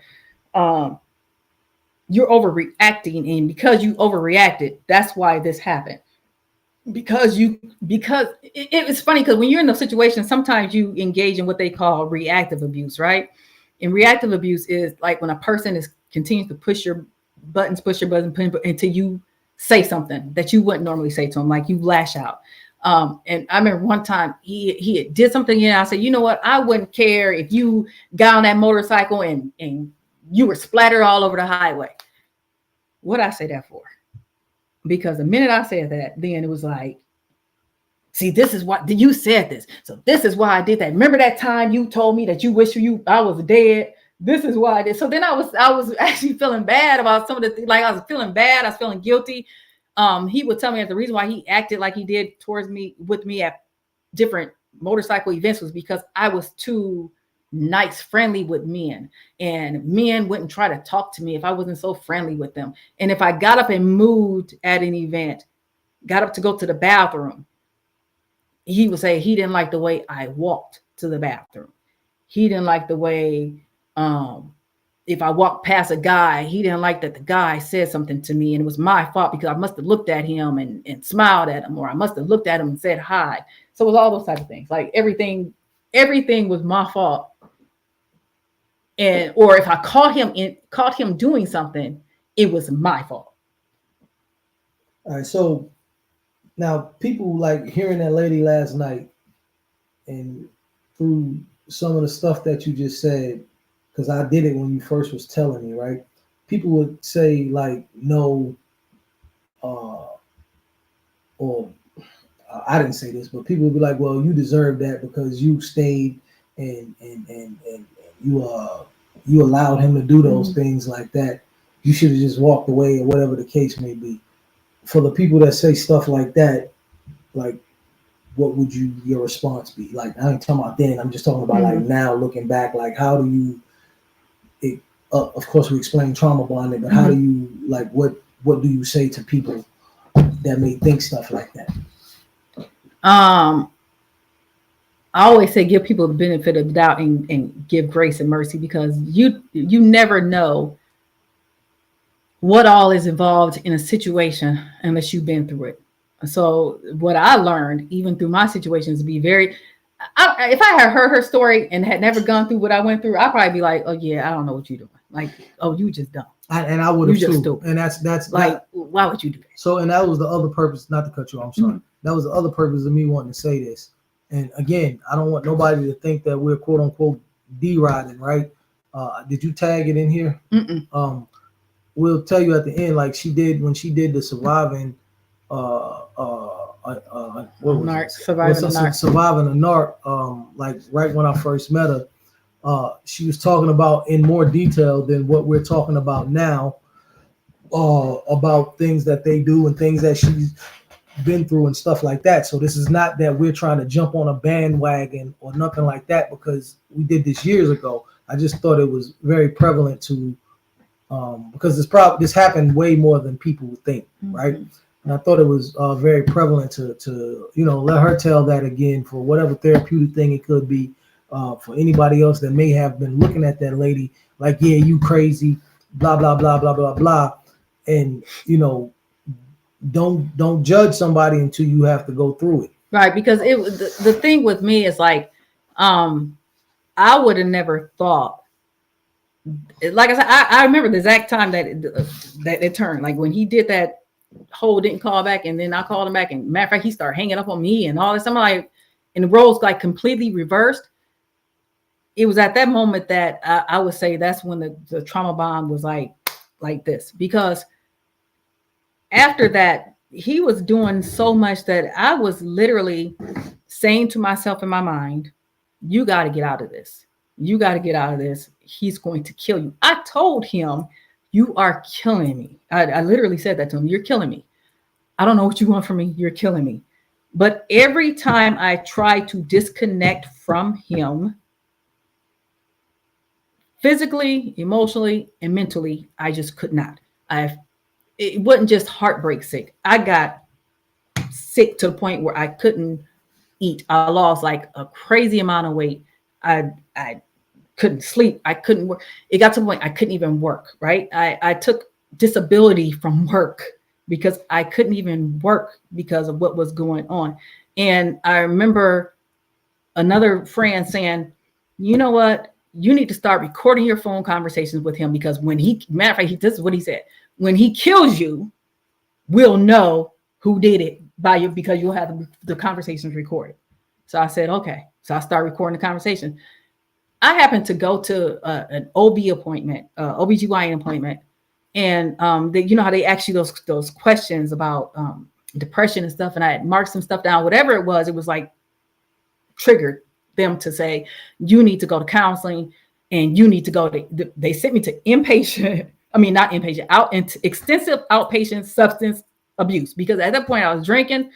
you're overreacting, and because you overreacted, that's why this happened. Because it's funny, because when you're in those situations, sometimes you engage in what they call reactive abuse, right? And reactive abuse is like when a person continues to push your buttons until you say something that you wouldn't normally say to them, like you lash out. And I remember one time he did something, and I said, you know what? I wouldn't care if you got on that motorcycle and you were splattered all over the highway. What'd I say that for? Because the minute I said that, then it was like, see, this is what you said this. So this is why I did that. Remember that time you told me that you wish I was dead? This is why I did. So then I was actually feeling bad about some of the things. Like I was feeling bad. I was feeling guilty. He would tell me that the reason why he acted like he did with me at different motorcycle events was because I was too nice, friendly with men, and men wouldn't try to talk to me if I wasn't so friendly with them. And if I got up and moved at an event, got up to go to the bathroom, he would say he didn't like the way I walked to the bathroom. He didn't like the way, if I walked past a guy, he didn't like that the guy said something to me, and it was my fault because I must have looked at him and smiled at him, or I must have looked at him and said hi. So it was all those types of things. Like everything was my fault. And or if I caught him doing something, it was my fault. All right, so now people like hearing that lady last night, and through some of the stuff that you just said, because I did it when you first was telling me, right? People would say like, no, or I didn't say this, but people would be like, well, you deserve that because you stayed and you allowed him to do those things like that. You should have just walked away, or whatever the case may be. For the people that say stuff like that, like, what would your response be? Like, I ain't talking about then. I'm just talking about like now, looking back. Like, how do you? Of course, we explain trauma bonding, but how do you like? What do you say to people that may think stuff like that? I always say give people the benefit of the doubt and give grace and mercy, because you never know what all is involved in a situation unless you've been through it. So what I learned, even through my situations, to be very, if I had heard her story and had never gone through what I went through, I'd probably be like, oh yeah, I don't know what you're doing. Like, oh, you just dumb. And I would have too. Stupid. And that's like, why would you do that? So, and that was the other purpose, not to cut you off, I'm sorry. That was the other purpose of me wanting to say this. And again, I don't want nobody to think that we're quote unquote D-riding, right? Did you tag it in here? We'll tell you at the end, like she did when she did the surviving surviving a narc, like right when I first met her, she was talking about in more detail than what we're talking about now, about things that they do and things that she's been through and stuff like that. So this is not that we're trying to jump on a bandwagon or nothing like that, because we did this years ago. I just thought it was very prevalent to because this happened way more than people would think, right? And I thought it was very prevalent to let her tell that again, for whatever therapeutic thing it could be, for anybody else that may have been looking at that lady like, yeah, you crazy, blah blah blah blah blah blah, and don't judge somebody until you have to go through it. Right, because the thing with me is like, I would have never thought. Like I said, I remember the exact time that it turned. Like when he did that whole didn't call back, and then I called him back, and matter of fact, he started hanging up on me and all this. I'm like, and the roles like completely reversed. It was at that moment that I would say that's when the trauma bond was like this, because after that, he was doing so much that I was literally saying to myself in my mind, you got to get out of this. You got to get out of this. He's going to kill you. I told him, you are killing me. I literally said that to him. You're killing me. I don't know what you want from me. You're killing me. But every time I try to disconnect from him, physically, emotionally, and mentally, I just could not. It wasn't just heartbreak sick. I got sick to the point where I couldn't eat. I lost like a crazy amount of weight. I couldn't sleep. I couldn't work. It got to the point I couldn't even work, right? I took disability from work because I couldn't even work because of what was going on. And I remember another friend saying, you know what? You need to start recording your phone conversations with him, because when matter of fact, this is what he said. When he kills you, we'll know who did it by you because you'll have the conversations recorded. So I said, okay. So I started recording the conversation. I happened to go to an OB appointment, OBGYN appointment. And you know how they ask you those questions about depression and stuff. And I had marked some stuff down, whatever it was like triggered them to say, you need to go to counseling and you need to go to, they sent me to not inpatient, extensive outpatient substance abuse. Because at that point I was drinking,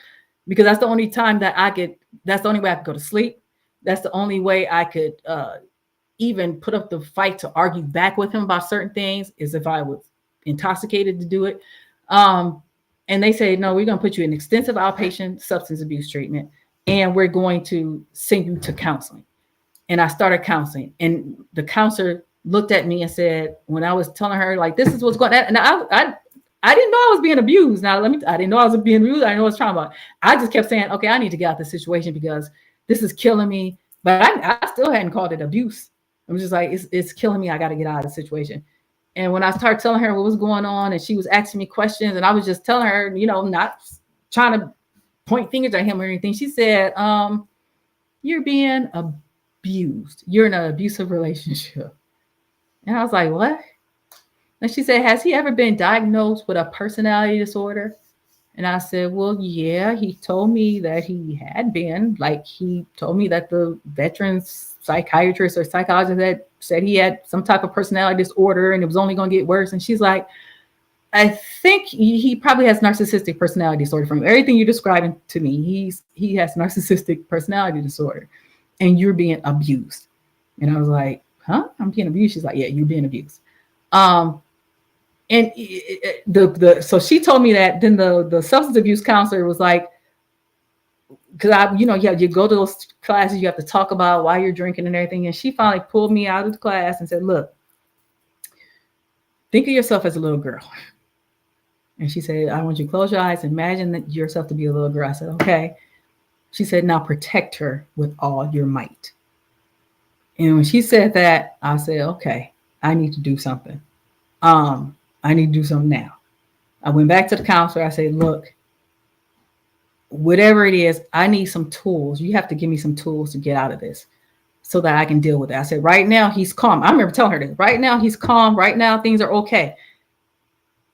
because that's the only time that that's the only way I could go to sleep. That's the only way I could even put up the fight to argue back with him about certain things, is if I was intoxicated to do it. And they say, no, we're going to put you in extensive outpatient substance abuse treatment, and we're going to send you to counseling. And I started counseling, and the counselor looked at me and said, when I was telling her, like, this is what's going on, and I didn't know I was being abused. Now, I didn't know I was being abused. I didn't know what I was talking about. I just kept saying, okay, I need to get out of this situation because this is killing me. But I still hadn't called it abuse. I'm just like, it's killing me. I got to get out of the situation. And when I started telling her what was going on, and she was asking me questions, and I was just telling her, not trying to point fingers at him or anything, she said, you're being abused. You're in an abusive relationship. And I was like, what? And she said, has he ever been diagnosed with a personality disorder? And I said, well, yeah, he told me that he had been. Like, he told me that the veterans psychiatrist or psychologist had said he had some type of personality disorder and it was only going to get worse. And she's like, I think he probably has narcissistic personality disorder. From everything you're describing to me, he has narcissistic personality disorder and you're being abused. And I was like, huh? I'm being abused? She's like, yeah, you're being abused. And so she told me that. Then the substance abuse counselor was like, because you go to those classes, you have to talk about why you're drinking and everything. And she finally pulled me out of the class and said, look, think of yourself as a little girl. And she said, I want you to close your eyes, imagine yourself to be a little girl. I said, okay. She said, now protect her with all your might. And when she said that, I said, okay, I need to do something. I need to do something now. I went back to the counselor. I said, look, whatever it is, I need some tools. You have to give me some tools to get out of this so that I can deal with it. I said, right now he's calm. I remember telling her this. Right now he's calm. Right now things are okay.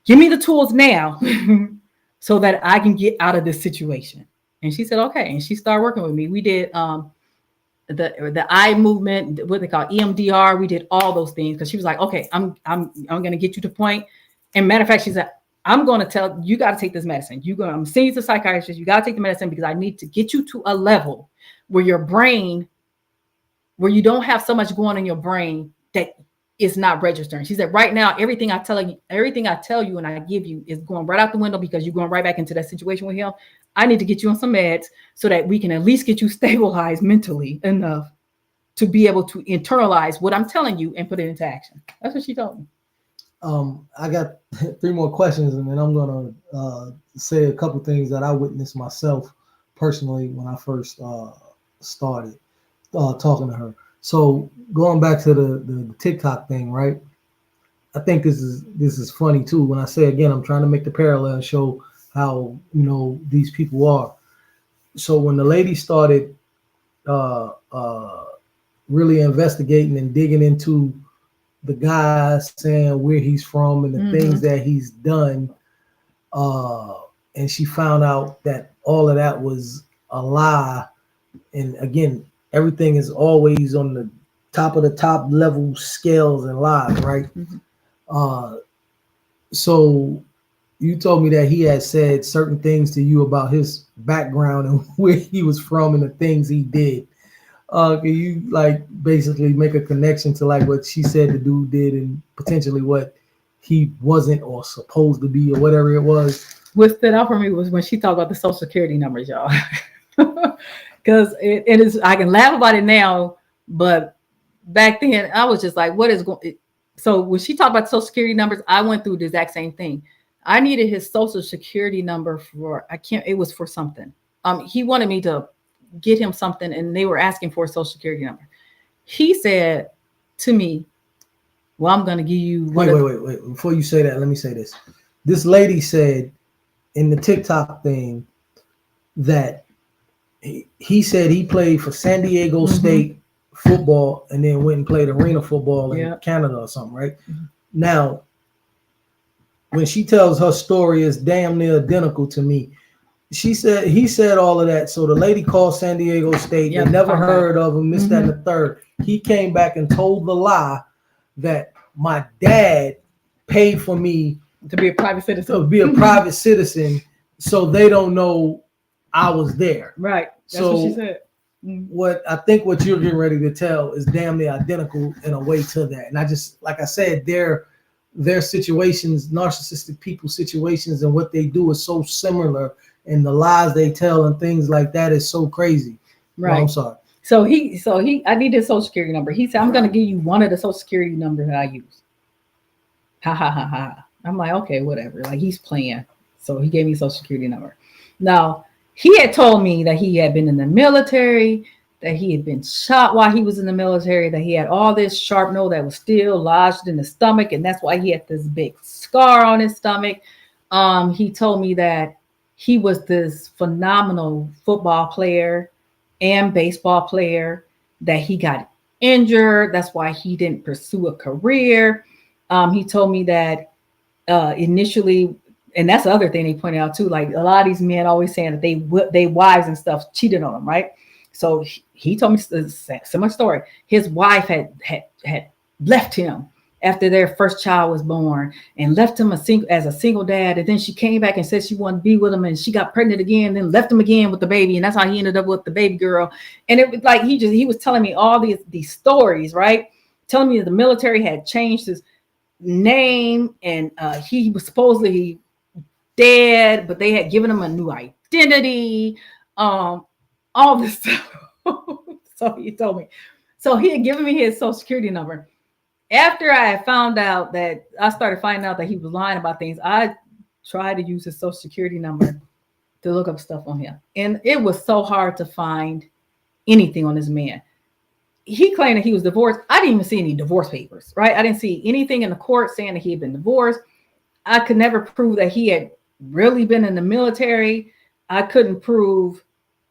Give me the tools now so that I can get out of this situation. And she said, okay. And she started working with me. We did the eye movement, what they call EMDR. We did all those things because she was like, okay, I'm going to get you to point. And matter of fact, she said, I'm going to tell you got to take this medicine. I'm seeing you to a psychiatrist. You got to take the medicine because I need to get you to a level where your brain, where you don't have so much going on in your brain that is not registering. She said, right now, everything I tell you and I give you is going right out the window because you're going right back into that situation with him. I need to get you on some meds so that we can at least get you stabilized mentally enough to be able to internalize what I'm telling you and put it into action. That's what she told me. I got 3 more questions, and then I'm going to say a couple things that I witnessed myself personally when I first started talking to her. So going back to the TikTok thing, right? I think this is funny too. When I say, again, I'm trying to make the parallel, show how these people are. So when the lady started really investigating and digging into the guy, saying where he's from and the things that he's done, and she found out that all of that was a lie. And again, everything is always on the top of the top level scales and lies, right? So you told me that he had said certain things to you about his background and where he was from and the things he did. Can you basically make a connection to what she said the dude did and potentially what he wasn't or supposed to be or whatever it was? What stood out for me was when she talked about the Social Security numbers, y'all. Because it is, I can laugh about it now, but back then I was just like, what is going? So when she talked about Social Security numbers, I went through the exact same thing. I needed his Social Security number it was for something. He wanted me to get him something and they were asking for a Social Security number. He said to me, well, I'm going to give you. Wait. Before you say that, let me say this. This lady said in the TikTok thing that he said he played for San Diego State football and then went and played arena football in Canada or something, right? Now, when she tells her story, it's damn near identical to me. He said all of that. So the lady called San Diego State. They never heard of him, this, that, and the third. He came back and told the lie that my dad paid for me to be a private citizen. So they don't know I was there. Right. That's what she said. What I think what you're getting ready to tell is damn near identical in a way to that. And I just, like I said, their situations, narcissistic people situations, and what they do is so similar, and the lies they tell and things like that is so crazy. Right. No, I'm sorry. So I need his social security number. He said, I'm going to give you one of the social security numbers that I use. Ha ha ha ha. I'm like, okay, whatever. Like, he's playing. So he gave me social security number. Now, he had told me that he had been in the military, that he had been shot while he was in the military, that he had all this shrapnel that was still lodged in the stomach, and that's why he had this big scar on his stomach. He told me that he was this phenomenal football player and baseball player, that he got injured. That's why he didn't pursue a career. He told me that initially, and that's the other thing he pointed out too, like a lot of these men always saying that they wives and stuff cheated on them, right? So he told me a similar story. His wife had left him after their first child was born, and left him as a single dad. And then she came back and said she wanted to be with him, and she got pregnant again, then left him again with the baby. And that's how he ended up with the baby girl. And it was like, he was telling me all these stories, right? Telling me that the military had changed his name, and he was supposedly dead, but they had given him a new identity, all this stuff. So he told me. So he had given me his social security number. After I found out that, I started finding out that he was lying about things, I tried to use his social security number to look up stuff on him. And it was so hard to find anything on this man. He claimed that he was divorced. I didn't even see any divorce papers, right? I didn't see anything in the court saying that he had been divorced. I could never prove that he had really been in the military. I couldn't prove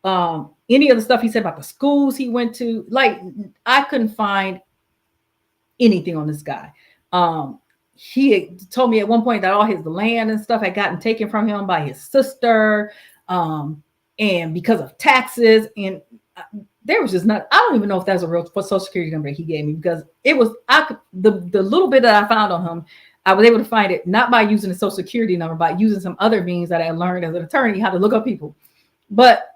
any of the stuff he said about the schools he went to. Like, I couldn't find anything on this guy. He had told me at one point that all his land and stuff had gotten taken from him by his sister, and because of taxes. And there was just not, I don't even know if that's a real social security number he gave me, because it was, the little bit that I found on him, I was able to find it not by using the social security number, by using some other means that I learned as an attorney how to look up people. But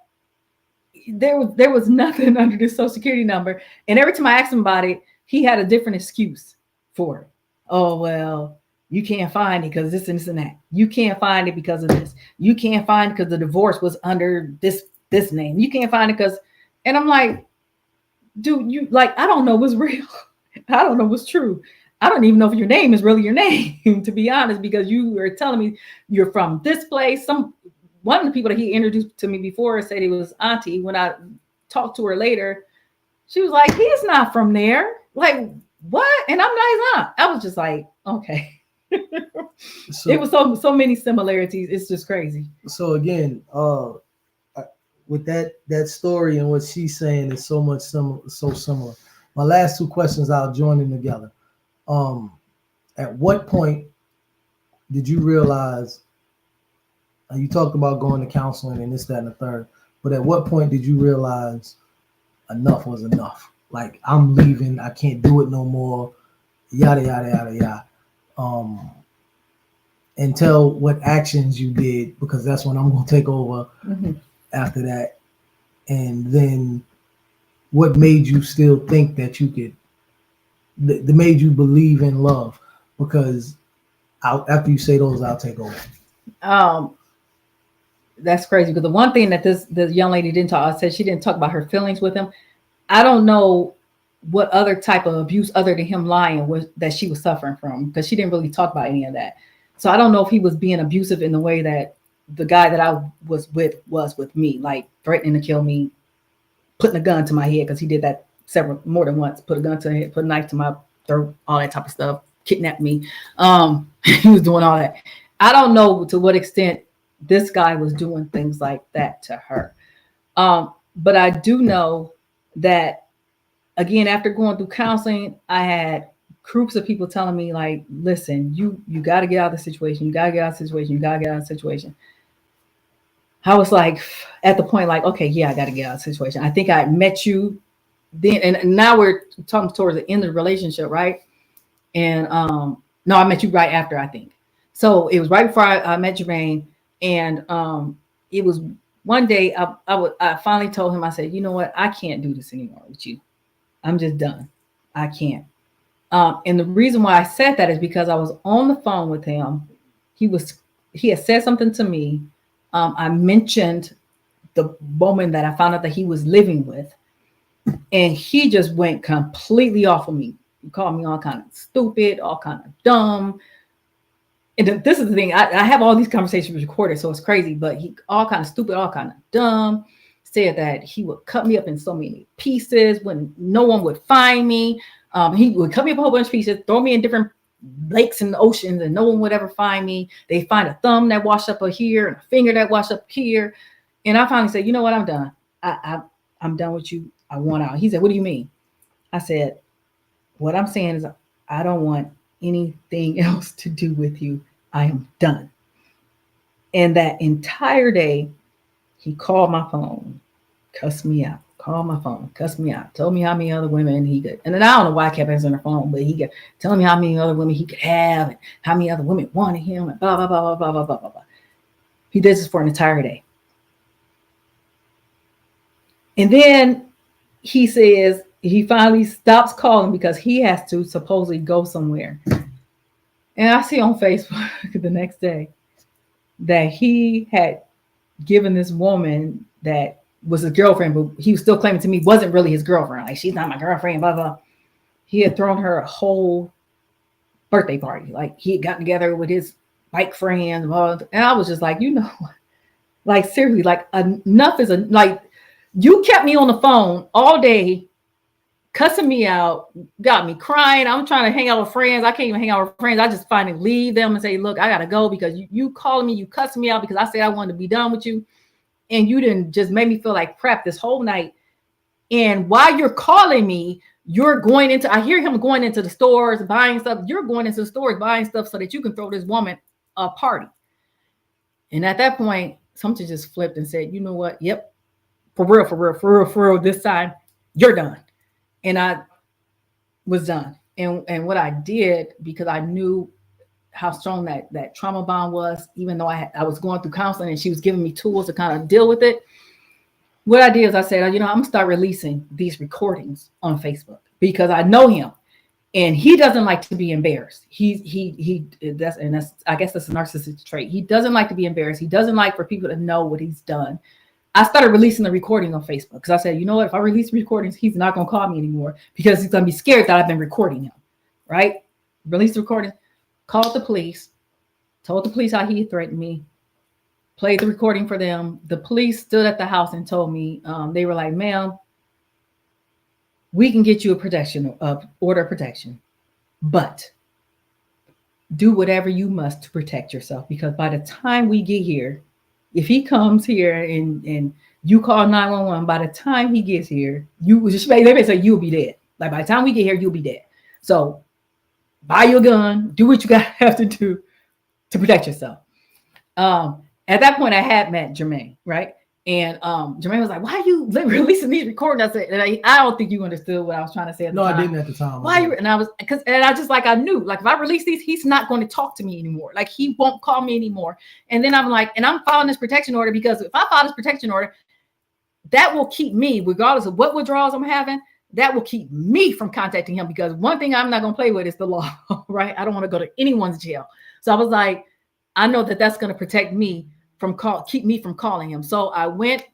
there was nothing under this social security number. And every time I asked him about it, he had a different excuse for it. Oh, well, you can't find it because this and this and that. You can't find it because of this. You can't find it because the divorce was under this name. You can't find it because, and I'm like, dude, you, like, I don't know what's real. I don't know what's true. I don't even know if your name is really your name, to be honest, because you were telling me you're from this place. One of the people that he introduced to me before said he was auntie. When I talked to her later, she was like, he's not from there. Like, what? And I'm not his aunt. I was just like, okay. So, it was so many similarities. It's just crazy. So again, with that story and what she's saying is so similar. My last two questions, I'll join them together. At what point did you realize, you talked about going to counseling and this, that, and the third, but at what point did you realize enough was enough? Like, I'm leaving, I can't do it no more, yada, yada, yada, yada. And tell what actions you did, because that's when I'm going to take over after that. And then what made you still think that you could, that made you believe in love? Because after you say those, I'll take over. That's crazy, because the one thing that the young lady didn't talk, I said she didn't talk about her feelings with him. I don't know what other type of abuse other than him lying was that she was suffering from, because she didn't really talk about any of that. So I don't know if he was being abusive in the way that the guy that I was with me, like threatening to kill me, putting a gun to my head, because he did that more than once, put a gun to my head, put a knife to my throat, all that type of stuff, kidnapped me. He was doing all that. I don't know to what extent this guy was doing things like that to her. But I do know that, again, after going through counseling, I had groups of people telling me, like, listen, you got to get out of the situation. You got to get out of the situation. You got to get out of the situation. I was like, at the point, like, okay, yeah, I got to get out of the situation. I think I met you then, and now we're talking towards the end of the relationship, right? And no, I met you right after, I think. So it was right before I met Jermaine, and it was one day I finally told him, I said, you know what, I can't do this anymore with you. I'm just done. I can't. And the reason why I said that is because I was on the phone with him. He had said something to me. I mentioned the woman that I found out that he was living with, and he just went completely off of me. He called me all kind of stupid, all kind of dumb. And this is the thing, I have all these conversations recorded, so it's crazy, but he all kind of stupid, all kind of dumb, said that he would cut me up in so many pieces when no one would find me. He would cut me up a whole bunch of pieces, throw me in different lakes and oceans, and no one would ever find me. They find a thumb that washed up here and a finger that washed up here. And I finally said, you know what, I'm done. I'm done with you. I want out. He said, what do you mean? I said, what I'm saying is I don't want anything else to do with you. I am done. And that entire day, he called my phone, cussed me out, called my phone, cussed me out, told me how many other women he could. And then I don't know why I kept answering the phone, but he kept telling me how many other women he could have and how many other women wanted him and blah, blah, blah, blah, blah, blah, blah, blah, blah. He did this for an entire day. And then he says he finally stops calling because he has to supposedly go somewhere. And I see on Facebook the next day that he had given this woman that was his girlfriend, but he was still claiming to me wasn't really his girlfriend. Like, she's not my girlfriend, blah, blah. He had thrown her a whole birthday party. Like, he had gotten together with his bike friends. Blah, blah. And I was just like, you know, like, seriously, like, enough is like, you kept me on the phone all day, cussing me out, got me crying. I'm trying to hang out with friends. I can't even hang out with friends. I just finally leave them and say, look, I got to go because you calling me, you cussing me out because I said I wanted to be done with you. And you didn't just make me feel like crap this whole night. And while you're calling me, you're going into, I hear him going into the stores, buying stuff. You're going into the stores, buying stuff so that you can throw this woman a party. And at that point, something just flipped and said, you know what? Yep. For real, this time, you're done. And I was done. And what I did, because I knew how strong that trauma bond was, even though I was going through counseling and she was giving me tools to kind of deal with it. What I did is I said, you know, I'm gonna start releasing these recordings on Facebook because I know him and he doesn't like to be embarrassed. That's I guess that's a narcissistic trait. He doesn't like to be embarrassed. He doesn't like for people to know what he's done. I started releasing the recording on Facebook because I said, you know what, if I release recordings, he's not going to call me anymore because he's going to be scared that I've been recording him, right? Release the recording, called the police, told the police how he threatened me, played the recording for them. The police stood at the house and told me, they were like, ma'am, we can get you a order of protection, but do whatever you must to protect yourself because by the time we get here, if he comes here and you call 911, by the time he gets here, they may say you'll be dead. Like by the time we get here, you'll be dead. So buy your gun, do what you have to do to protect yourself. At that point, I had met Jermaine, right? And Jermaine was like, "Why are you releasing these recordings?" I said, "I don't think you understood what I was trying to say." No, I didn't at the time. Why? And I was I knew, like, if I release these, he's not going to talk to me anymore. Like, he won't call me anymore. And then I'm like, and I'm filing this protection order because if I file this protection order, that will keep me, regardless of what withdrawals I'm having, that will keep me from contacting him. Because one thing I'm not going to play with is the law, right? I don't want to go to anyone's jail. So I was like, I know that that's going to protect me keep me from calling him. So I went,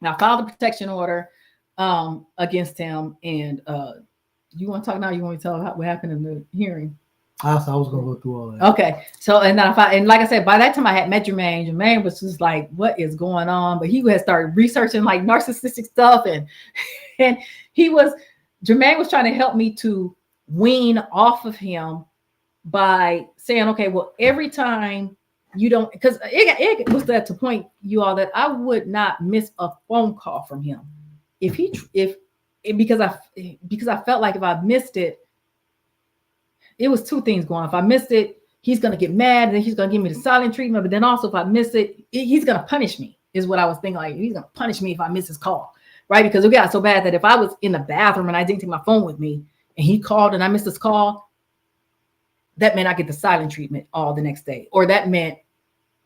and I filed a protection order against him. And you want to talk now? You want me to tell what happened in the hearing? I was going to go through all that. Okay. So, and like I said, by that time I had met Jermaine. Jermaine was just like, what is going on? But he had started researching like narcissistic stuff. And Jermaine was trying to help me to wean off of him by saying, okay, well, every time you don't, because it was at the point, you all, that I would not miss a phone call from him because I felt like if I missed it, it was two things going on. If I missed it, he's gonna get mad and then he's gonna give me the silent treatment. But then also, if I miss it, he's gonna punish me. Is what I was thinking. Like, he's gonna punish me if I miss his call, right? Because it got so bad that if I was in the bathroom and I didn't take my phone with me, and he called and I missed his call, that meant I get the silent treatment all the next day, or that meant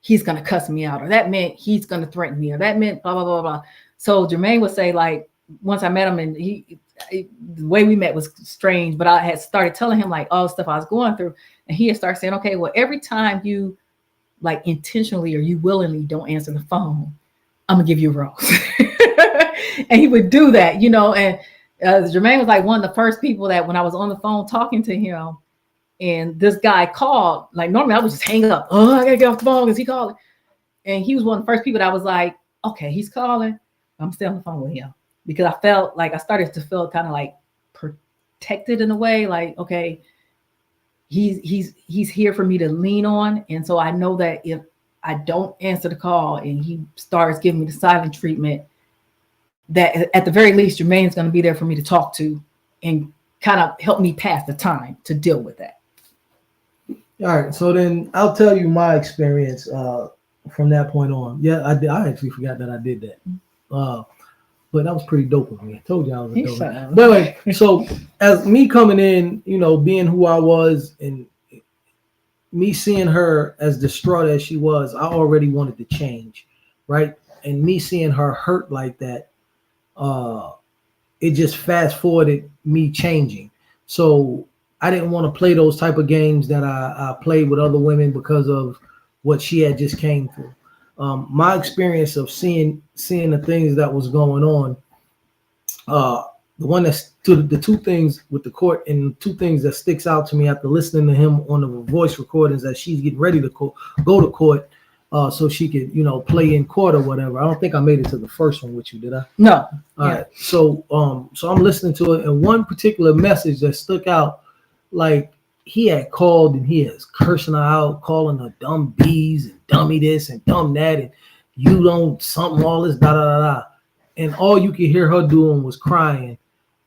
he's going to cuss me out, or that meant he's going to threaten me, or that meant blah, blah, blah, blah. So Jermaine would say, like, once I met him, and the way we met was strange, but I had started telling him like all the stuff I was going through, and he had started saying, okay, well, every time you like intentionally or you willingly don't answer the phone, I'm gonna give you a rose. And he would do that, you know, and Jermaine was like one of the first people that when I was on the phone talking to him, and this guy called, like normally I would just hang up. Oh, I gotta get off the phone because he called. And he was one of the first people that I was like, okay, he's calling. I'm still on the phone with him. Because I felt like I started to feel kind of like protected in a way. Like, okay, he's here for me to lean on. And so I know that if I don't answer the call and he starts giving me the silent treatment, that at the very least, Jermaine's going to be there for me to talk to and kind of help me pass the time to deal with that. All right, so then I'll tell you my experience from that point on. Yeah, I actually forgot that I did that, but that was pretty dope of me. I told you I was a dope. But like, so as me coming in, you know, being who I was, and me seeing her as distraught as she was, I already wanted to change, right? And me seeing her hurt like that, it just fast forwarded me changing. So I didn't want to play those type of games that I played with other women because of what she had just came through. My experience of seeing the things that was going on, the one that's the two things with the court, and two things that sticks out to me after listening to him on the voice recordings that she's getting ready to go to court, so she could, you know, play in court or whatever. I don't think I made it to the first one with you, did I? No. All right. So I'm listening to it, and one particular message that stuck out, like he had called and he is cursing her out, calling her dumb bees and dummy this and dumb that, and you don't something, all this, da da da da. And all you could hear her doing was crying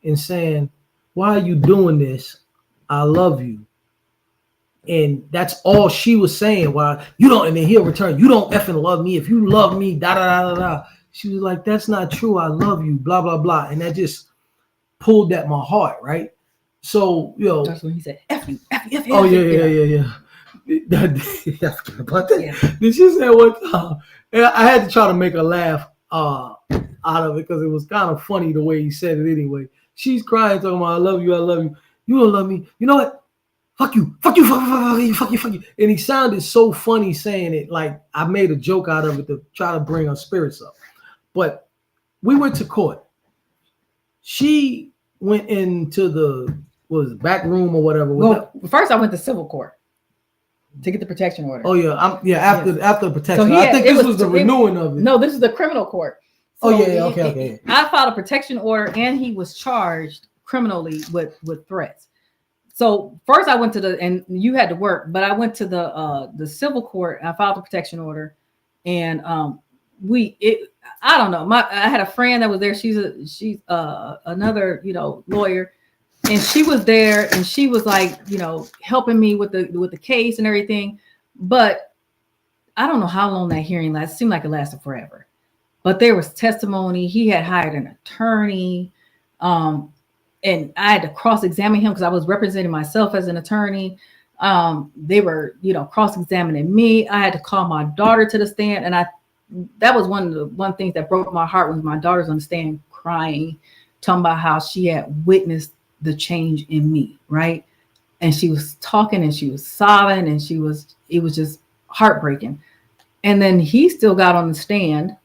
and saying, why are you doing this? I love you. And that's all she was saying. Why you don't, and then he'll return, you don't effing love me. If you love me, da da da da da. She was like, that's not true. I love you, blah, blah, blah. And that just pulled at my heart, right? So, yo. That's when he said, F you, F you, F you. Oh, yeah. I forgot about that. Yeah. Did she say one time? I had to try to make her laugh out of it because it was kind of funny the way he said it anyway. She's crying, talking about, I love you, I love you. You don't love me. You know what? Fuck you, fuck you, fuck you. And he sounded so funny saying it, like I made a joke out of it to try to bring her spirits up. But we went to court. She went into the back room or whatever. Well, first I went to civil court to get the protection order. Oh yeah, after the protection. So I think this was the renewing of it. No, this is the criminal court. So okay. I filed a protection order, and he was charged criminally with threats. So first I went to and you had to work, but I went to the civil court. I filed a protection order, and I don't know. I had a friend that was there. She's another, you know, lawyer. And she was there, and she was like, you know, helping me with the case and everything. But I don't know how long that hearing lasted. It seemed like it lasted forever. But there was testimony. He had hired an attorney, and I had to cross-examine him because I was representing myself as an attorney. They were, you know, cross-examining me. I had to call my daughter to the stand, and that was one thing that broke my heart was my daughter's on the stand crying, talking about how she had witnessed the change in me, right? And she was talking and she was sobbing, and it was just heartbreaking. And then he still got on the stand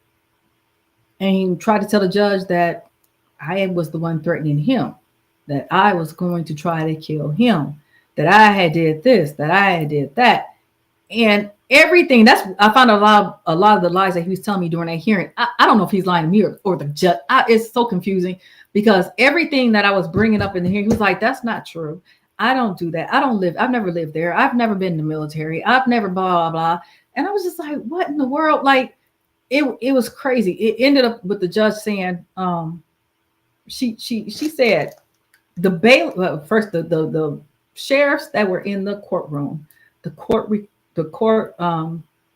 and he tried to tell the judge that I was the one threatening him, that I was going to try to kill him, that I had did this, that I had did that. And everything I found a lot of the lies that he was telling me during that hearing. I don't know if he's lying to me or the judge. It's so confusing because everything that I was bringing up in the hearing, he was like, that's not true. I don't do that. I've never lived there. I've never been in the military. I've never blah, blah, blah. And I was just like, what in the world? Like, it was crazy. It ended up with the judge saying, she said the bail first the sheriffs that were in the courtroom, the court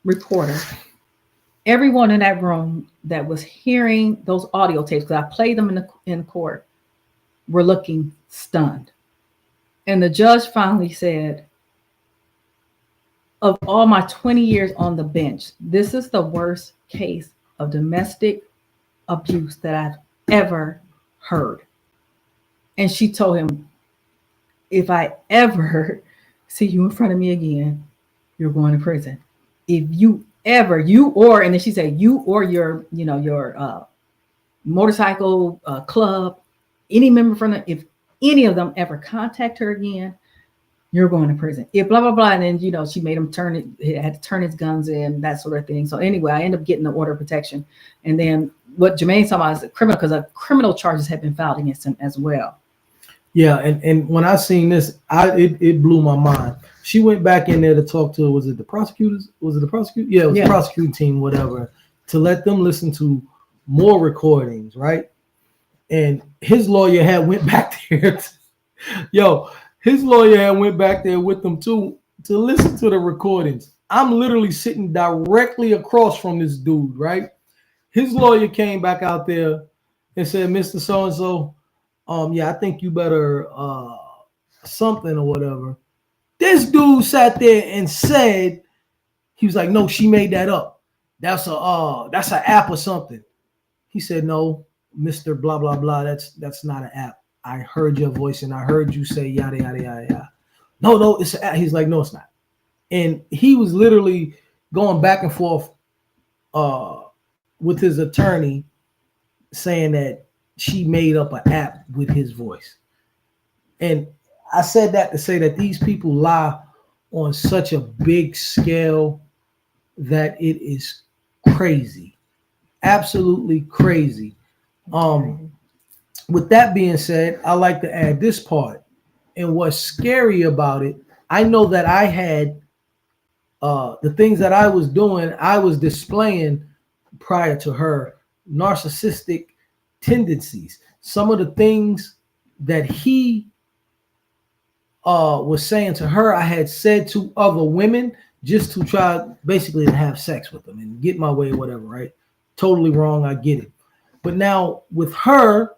reporter, everyone in that room that was hearing those audio tapes, because I played them in court, were looking stunned. And the judge finally said, of all my 20 years on the bench, this is the worst case of domestic abuse that I've ever heard. And she told him, if I ever see you in front of me again, you're going to prison. If you ever, and then she said, you or your motorcycle club, any member from if any of them ever contact her again, you're going to prison. If blah, blah, blah. And then, she made him had to turn his guns in, that sort of thing. So anyway, I ended up getting the order of protection. And then what Jermaine's talking about is criminal, because criminal charges have been filed against him as well. Yeah, and when I seen this, it blew my mind. She went back in there to talk to, was it the prosecutors? Was it the prosecutor? Yeah, it was the prosecuting team, whatever, to let them listen to more recordings, right? And his lawyer had went back there. His lawyer had went back there with them too to listen to the recordings. I'm literally sitting directly across from this dude, right? His lawyer came back out there and said, Mr. So-and-so, I think you better something or whatever. This dude sat there and said, he was like, no, she made that up. That's an app or something. He said, no, Mr. Blah, blah, blah. That's not an app. I heard your voice and I heard you say yada, yada, yada, yada. No, it's an app. He's like, no, it's not. And he was literally going back and forth with his attorney saying that she made up an app with his voice. And I said that to say that these people lie on such a big scale that it is crazy. Absolutely crazy. With that being said, I like to add this part. And what's scary about it, I know that I had the things that I was doing, I was displaying prior to her narcissistic tendencies. Some of the things that he was saying to her, I had said to other women just to try basically to have sex with them and get my way or whatever, right? Totally wrong. I get it. But now with her,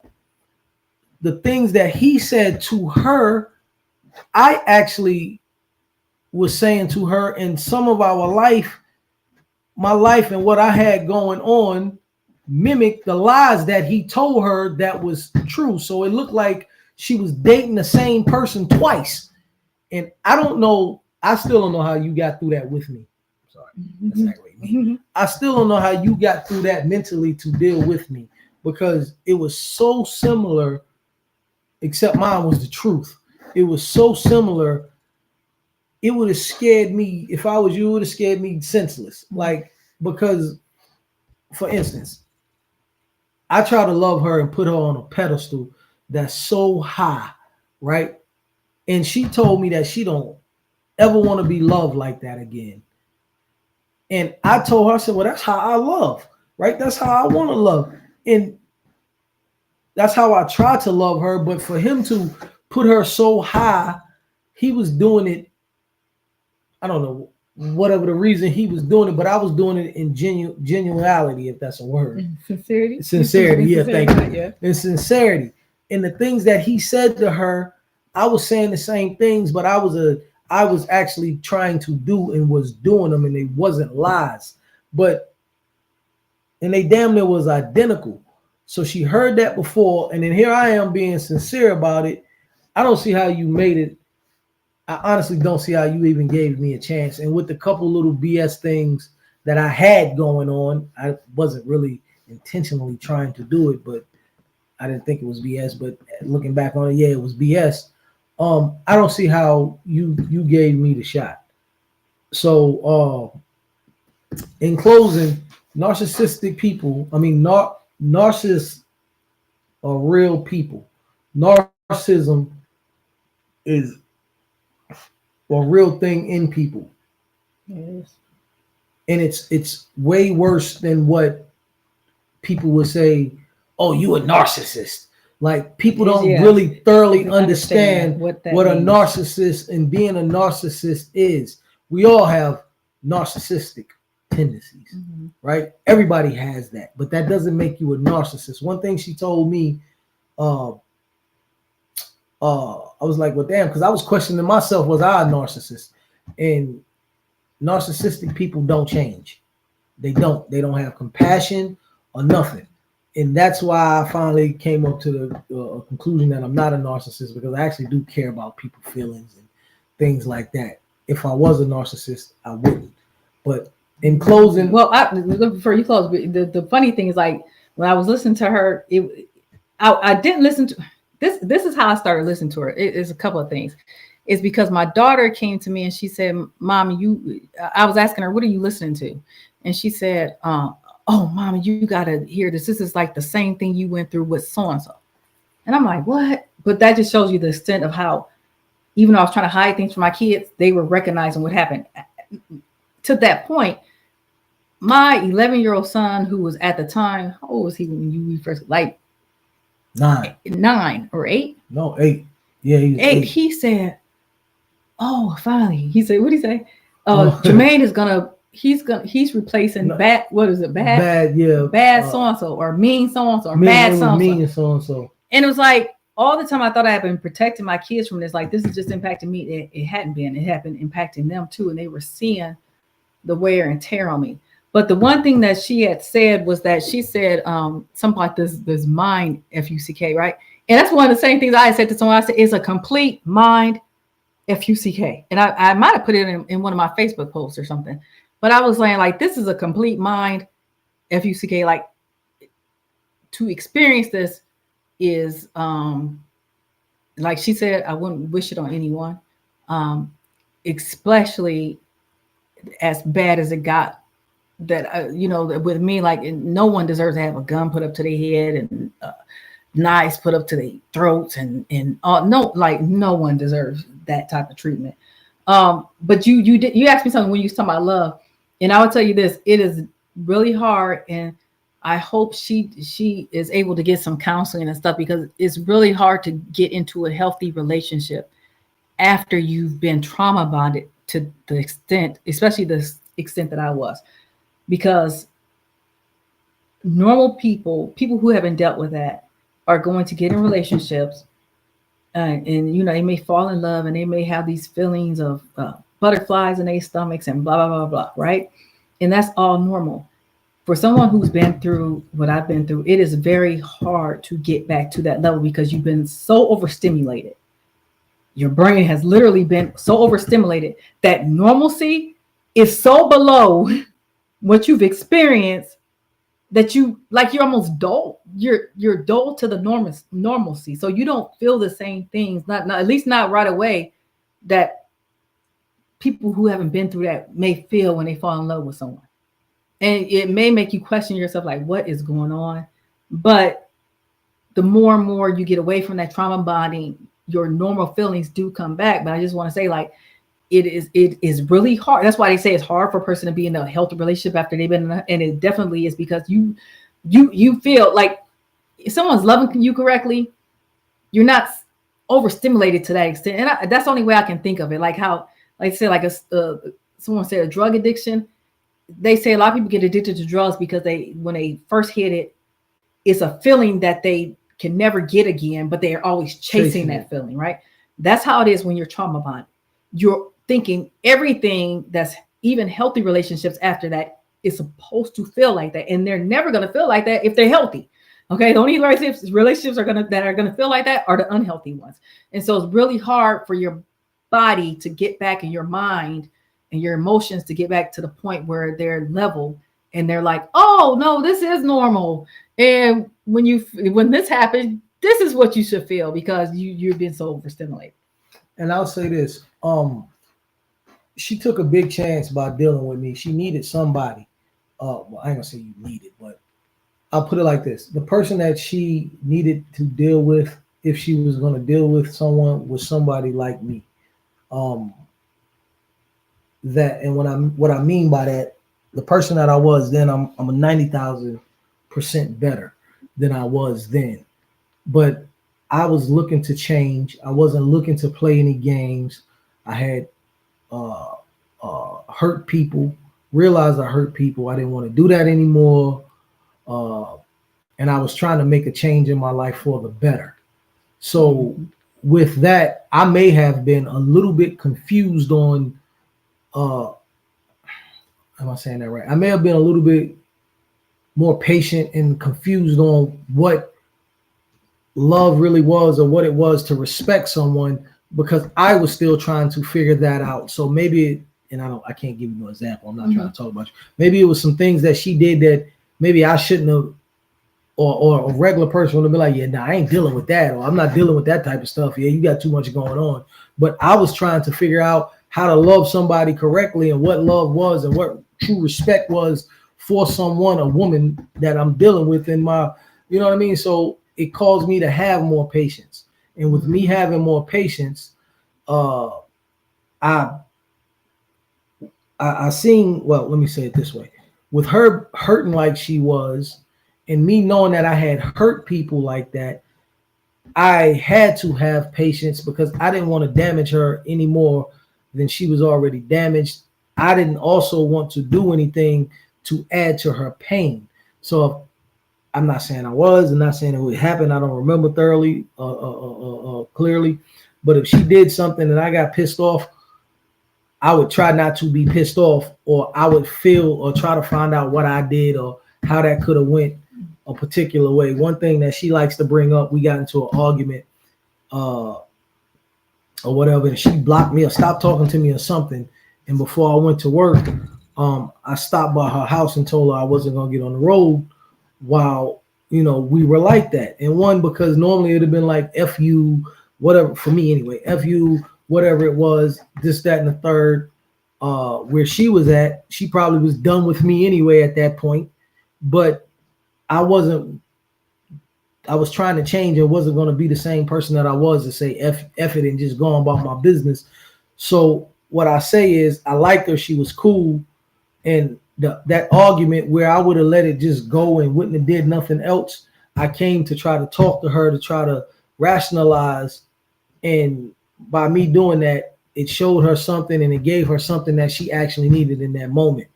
the things that he said to her, I actually was saying to her in some of our life, my life and what I had going on mimicked the lies that he told her that was true. So it looked like she was dating the same person twice. And I don't know, I still don't know how you got through that with me. Sorry, that's not really me. I still don't know how you got through that mentally to deal with me, because it was so similar, except mine was the truth. It was so similar. It would have scared me. If I was you, it would have scared me senseless. Like, because, for instance, I try to love her and put her on a pedestal that's so high, right? And she told me that she don't ever want to be loved like that again. And I told her, I said, well, that's how I love, right? That's how I want to love. And that's how I try to love her. But for him to put her so high, he was doing it, I don't know, whatever the reason he was doing it, but I was doing it in genuality, if that's a word. Sincerity, yeah, thank you. Yeah. In sincerity. And the things that he said to her, I was saying the same things, but I was actually trying to do and was doing them, and they wasn't lies. And they damn near was identical. So she heard that before, and then here I am being sincere about it. I don't see how you made it. I honestly don't see how you even gave me a chance. And with the couple little BS things that I had going on, I wasn't really intentionally trying to do it, but I didn't think it was BS. But looking back on it, yeah, it was BS. I don't see how you gave me the shot. So in closing, narcissistic people, narcissists are real people. Narcissism is a real thing in people. Yes. and it's way worse than what people would say. Oh, you a narcissist. Like people don't really thoroughly understand what a narcissist and being a narcissist is. We all have narcissistic tendencies, right? Everybody has that, but that doesn't make you a narcissist. One thing she told me, I was like, well, damn, because I was questioning myself, was I a narcissist? And narcissistic people don't change. They don't have compassion or nothing. And that's why I finally came up to the conclusion that I'm not a narcissist, because I actually do care about people's feelings and things like that. If I was a narcissist, I wouldn't. But in closing, well, before you close, the funny thing is, like, when I was listening to her, I didn't listen to this. This is how I started listening to her. It's a couple of things. It's because my daughter came to me and she said, "Mom, I was asking her, what are you listening to?" And she said, "Oh, Mama, you gotta hear this. This is like the same thing you went through with so-and-so." And I'm like, what? But that just shows you the extent of how, even though I was trying to hide things from my kids, they were recognizing what happened. To that point, my 11-year-old son, who was at the time, how old was he when you first, like 9 or 8? No, 8. Yeah, he was 8. He said, "Oh, finally." He said, what did he say? Jermaine is gonna, he's replacing bad, what is it? Bad so-and-so, or mean so-and-so, or bad so-and-so. Mean so-and-so. And it was like, all the time I thought I had been protecting my kids from this. Like, this is just impacting me. It hadn't been. It had been impacting them too. And they were seeing the wear and tear on me. But the one thing that she had said was that she said something like this mind, F-U-C-K, right? And that's one of the same things I had said to someone. I said, it's a complete mind, F-U-C-K. And I might have put it in one of my Facebook posts or something. But I was saying, like, this is a complete mind, F-U-C-K. Like, to experience this is, like she said, I wouldn't wish it on anyone, especially as bad as it got. That, with me, like, no one deserves to have a gun put up to their head and knives put up to their throats and no one deserves that type of treatment. But you asked me something when you was talking about love, and I will tell you this: it is really hard, and I hope she is able to get some counseling and stuff, because it's really hard to get into a healthy relationship after you've been trauma bonded to the extent, especially the extent that I was, because normal people who haven't dealt with that are going to get in relationships and they may fall in love and they may have these feelings of butterflies in their stomachs and blah, blah, blah, blah, right? And that's all normal. For someone who's been through what I've been through, it is very hard to get back to that level because you've been so overstimulated. Your brain has literally been so overstimulated that normalcy is so below what you've experienced that you're almost dull. You're dull to the normalcy. So you don't feel the same things, not at least not right away, that people who haven't been through that may feel when they fall in love with someone. And it may make you question yourself, like, what is going on? But the more and more you get away from that trauma bonding, your normal feelings do come back. But I just want to say, like, it is really hard. That's why they say it's hard for a person to be in a healthy relationship after they've been in and it definitely is, because you feel like if someone's loving you correctly, you're not overstimulated to that extent. And that's the only way I can think of it. Like how, like say, like someone said a drug addiction. They say a lot of people get addicted to drugs because when they first hit it, it's a feeling that they can never get again, but they are always chasing that feeling, right? That's how it is when you're trauma bonded. You're thinking everything that's even healthy relationships after that is supposed to feel like that, and they're never going to feel like that if they're healthy. Okay, the only relationships that are going to feel like that are the unhealthy ones, and so it's really hard for your body to get back in your mind and your emotions to get back to the point where they're level and they're like, oh no, this is normal. And when this happens, this is what you should feel because you've been so overstimulated. And I'll say this, she took a big chance by dealing with me. She needed somebody. Well, I ain't gonna say you needed, but I'll put it like this. The person that she needed to deal with, if she was going to deal with someone, was somebody like me. That, and what I mean by that, the person that I was then, I'm a 90,000% better than I was then. But I was looking to change. I wasn't looking to play any games. I had hurt people, realized I hurt people. I didn't want to do that anymore. Uh, and I was trying to make a change in my life for the better. So with that, I may have been a little bit confused on, am I saying that right? I may have been a little bit more patient and confused on what love really was or what it was to respect someone, because I was still trying to figure that out. So maybe, and I can't give you no example. I'm not trying to talk about you. Maybe it was some things that she did that maybe I shouldn't have, or a regular person would have been like, yeah, nah, I ain't dealing with that, or I'm not dealing with that type of stuff. Yeah, you got too much going on. But I was trying to figure out how to love somebody correctly and what love was and what true respect was for someone, a woman that I'm dealing with in my, you know what I mean? So it caused me to have more patience. And with me having more patience, I seen, well, let me say it this way. With her hurting like she was, and me knowing that I had hurt people like that, I had to have patience because I didn't want to damage her any more than she was already damaged. I didn't also want to do anything to add to her pain. So I'm not saying I was, and not saying it would happen. I don't remember thoroughly, clearly. But if she did something and I got pissed off, I would try not to be pissed off, or I would feel or try to find out what I did or how that could have went a particular way. One thing that she likes to bring up, we got into an argument or whatever, and she blocked me or stopped talking to me or something. And before I went to work, I stopped by her house and told her I wasn't going to get on the road while, you know, we were like that. And one, because normally it'd have been like, F you, whatever, for me anyway, F you, whatever it was, this, that, and the third. Where she was at, she probably was done with me anyway at that point. But I was trying to change and wasn't going to be the same person that I was to say F it and just go on about my business. So what I say is I liked her. She was cool. And that argument where I would have let it just go and wouldn't have did nothing else, I came to try to talk to her to try to rationalize. And by me doing that, it showed her something and it gave her something that she actually needed in that moment.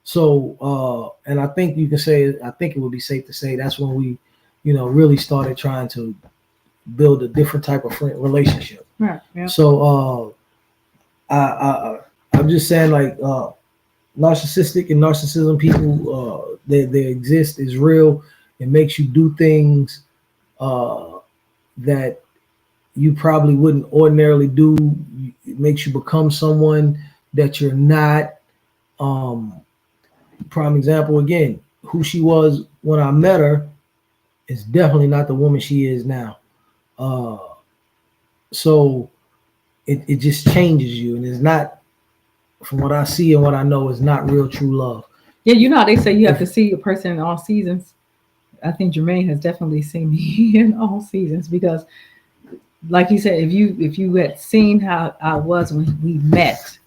So, and I think you can say, I think it would be safe to say that's when we, you know, really started trying to build a different type of friend relationship. Right. Yeah. So, I'm just saying, like, narcissistic and narcissism people, they exist, is real. It makes you do things that you probably wouldn't ordinarily do. It makes you become someone that you're not. Prime example again, who she was when I met her is definitely not the woman she is now. So it just changes you, and it's not, from what I see and what I know, is not real true love. Yeah, you know how they say you have to see a person in all seasons. I think Jermaine has definitely seen me in all seasons, because like you said, if you had seen how I was when we met,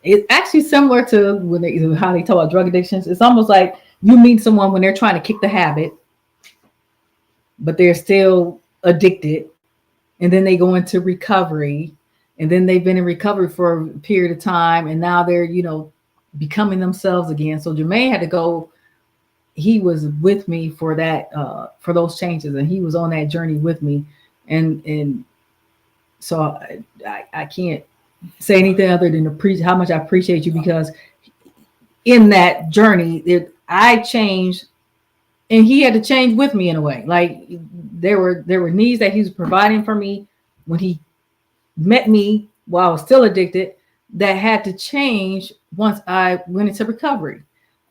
it's actually similar to how they talk about drug addictions. It's almost like you meet someone when they're trying to kick the habit, but they're still addicted, and then they go into recovery, and then they've been in recovery for a period of time, and now they're, you know, becoming themselves again. So Jermaine had to go. He was with me for that, for those changes, and he was on that journey with me, and so I can't say anything other than how much I appreciate you, because in that journey, I changed, and he had to change with me in a way. Like there were needs that he was providing for me when he met me while I was still addicted, that had to change once I went into recovery.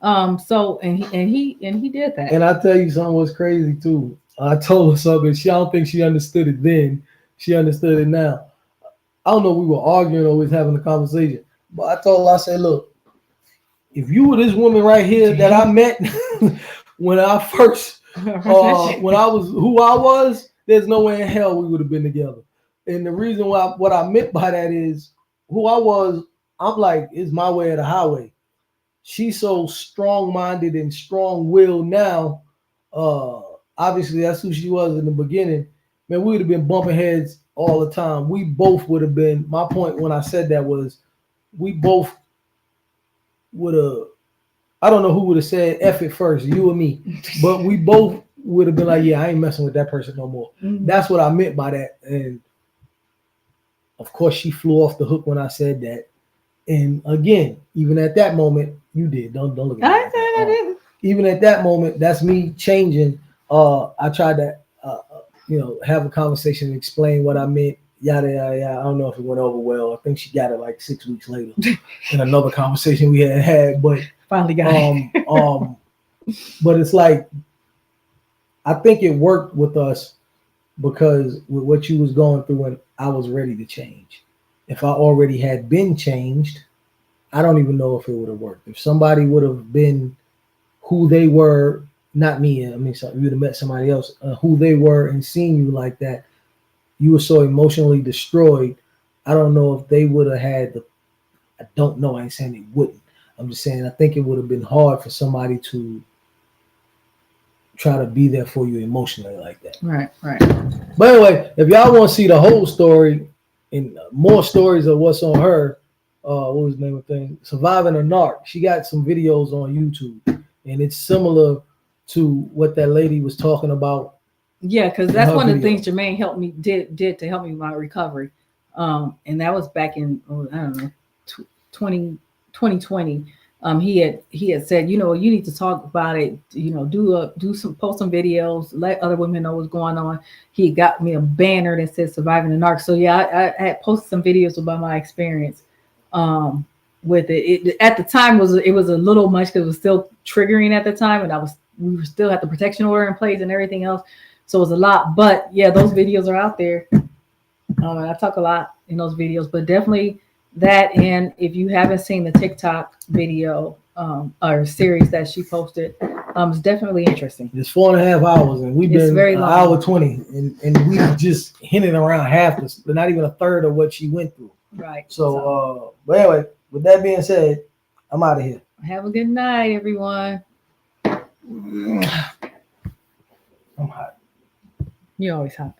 So and he did that. And I tell you something was crazy too. I told her something. I don't think she understood it then. She understood it now. I don't know, we were arguing or was having a conversation, but I told her, I said, look, if you were this woman right here that I met when I first, when I was who I was, there's no way in hell we would have been together. And the reason why, what I meant by that is, who I was I'm like, it's my way or the highway. She's so strong-minded and strong-willed now. Obviously, that's who she was in the beginning. Man, we would have been bumping heads all the time. We both would have been. My point when I said that was, we both would have. I don't know who would have said F it first, you or me, but we both would have been like, yeah, I ain't messing with that person no more. Mhm. That's what I meant by that. And of course, she flew off the hook when I said that. And again, even at that moment, you did. Don't look at me. I said I didn't. Even at that moment, that's me changing. I tried to, have a conversation and explain what I meant. Yada yada yada. I don't know if it went over well. I think she got it like 6 weeks later in another conversation we had. But Finally got it. but it's like, I think it worked with us because with what you was going through, and I was ready to change. If I already had been changed, I don't even know if it would have worked. If somebody would have been who they were, not me, I mean, you would have met somebody else, who they were and seen you like that, you were so emotionally destroyed. I don't know if they would have had the, I don't know, I ain't saying they wouldn't. I'm just saying, I think it would have been hard for somebody to try to be there for you emotionally like that. Right. But anyway, if y'all want to see the whole story and more stories of what's on her, what was the name of the thing? Surviving a Narc. She got some videos on YouTube, and it's similar to what that lady was talking about. Yeah, because that's her one of the video. things Jermaine helped me did to help me with my recovery. And that was back in I don't know 2020. He had said, you need to talk about it, post some videos, let other women know what's going on. He got me a banner that said Surviving the Narc. So yeah, I had posted some videos about my experience with it. It at the time it was a little much because it was still triggering at the time, and we still had the protection order in place and everything else. So it was a lot, but yeah, those videos are out there. I talk a lot in those videos, but definitely that. And if you haven't seen the TikTok video or series that she posted, it's definitely interesting. It's 4.5 hours, and we've been very an long. hour 20, and we just hinted around half this, but not even a third of what she went through. Right. So, but anyway, with that being said, I'm out of here. Have a good night, everyone. I'm hot. You're always hot.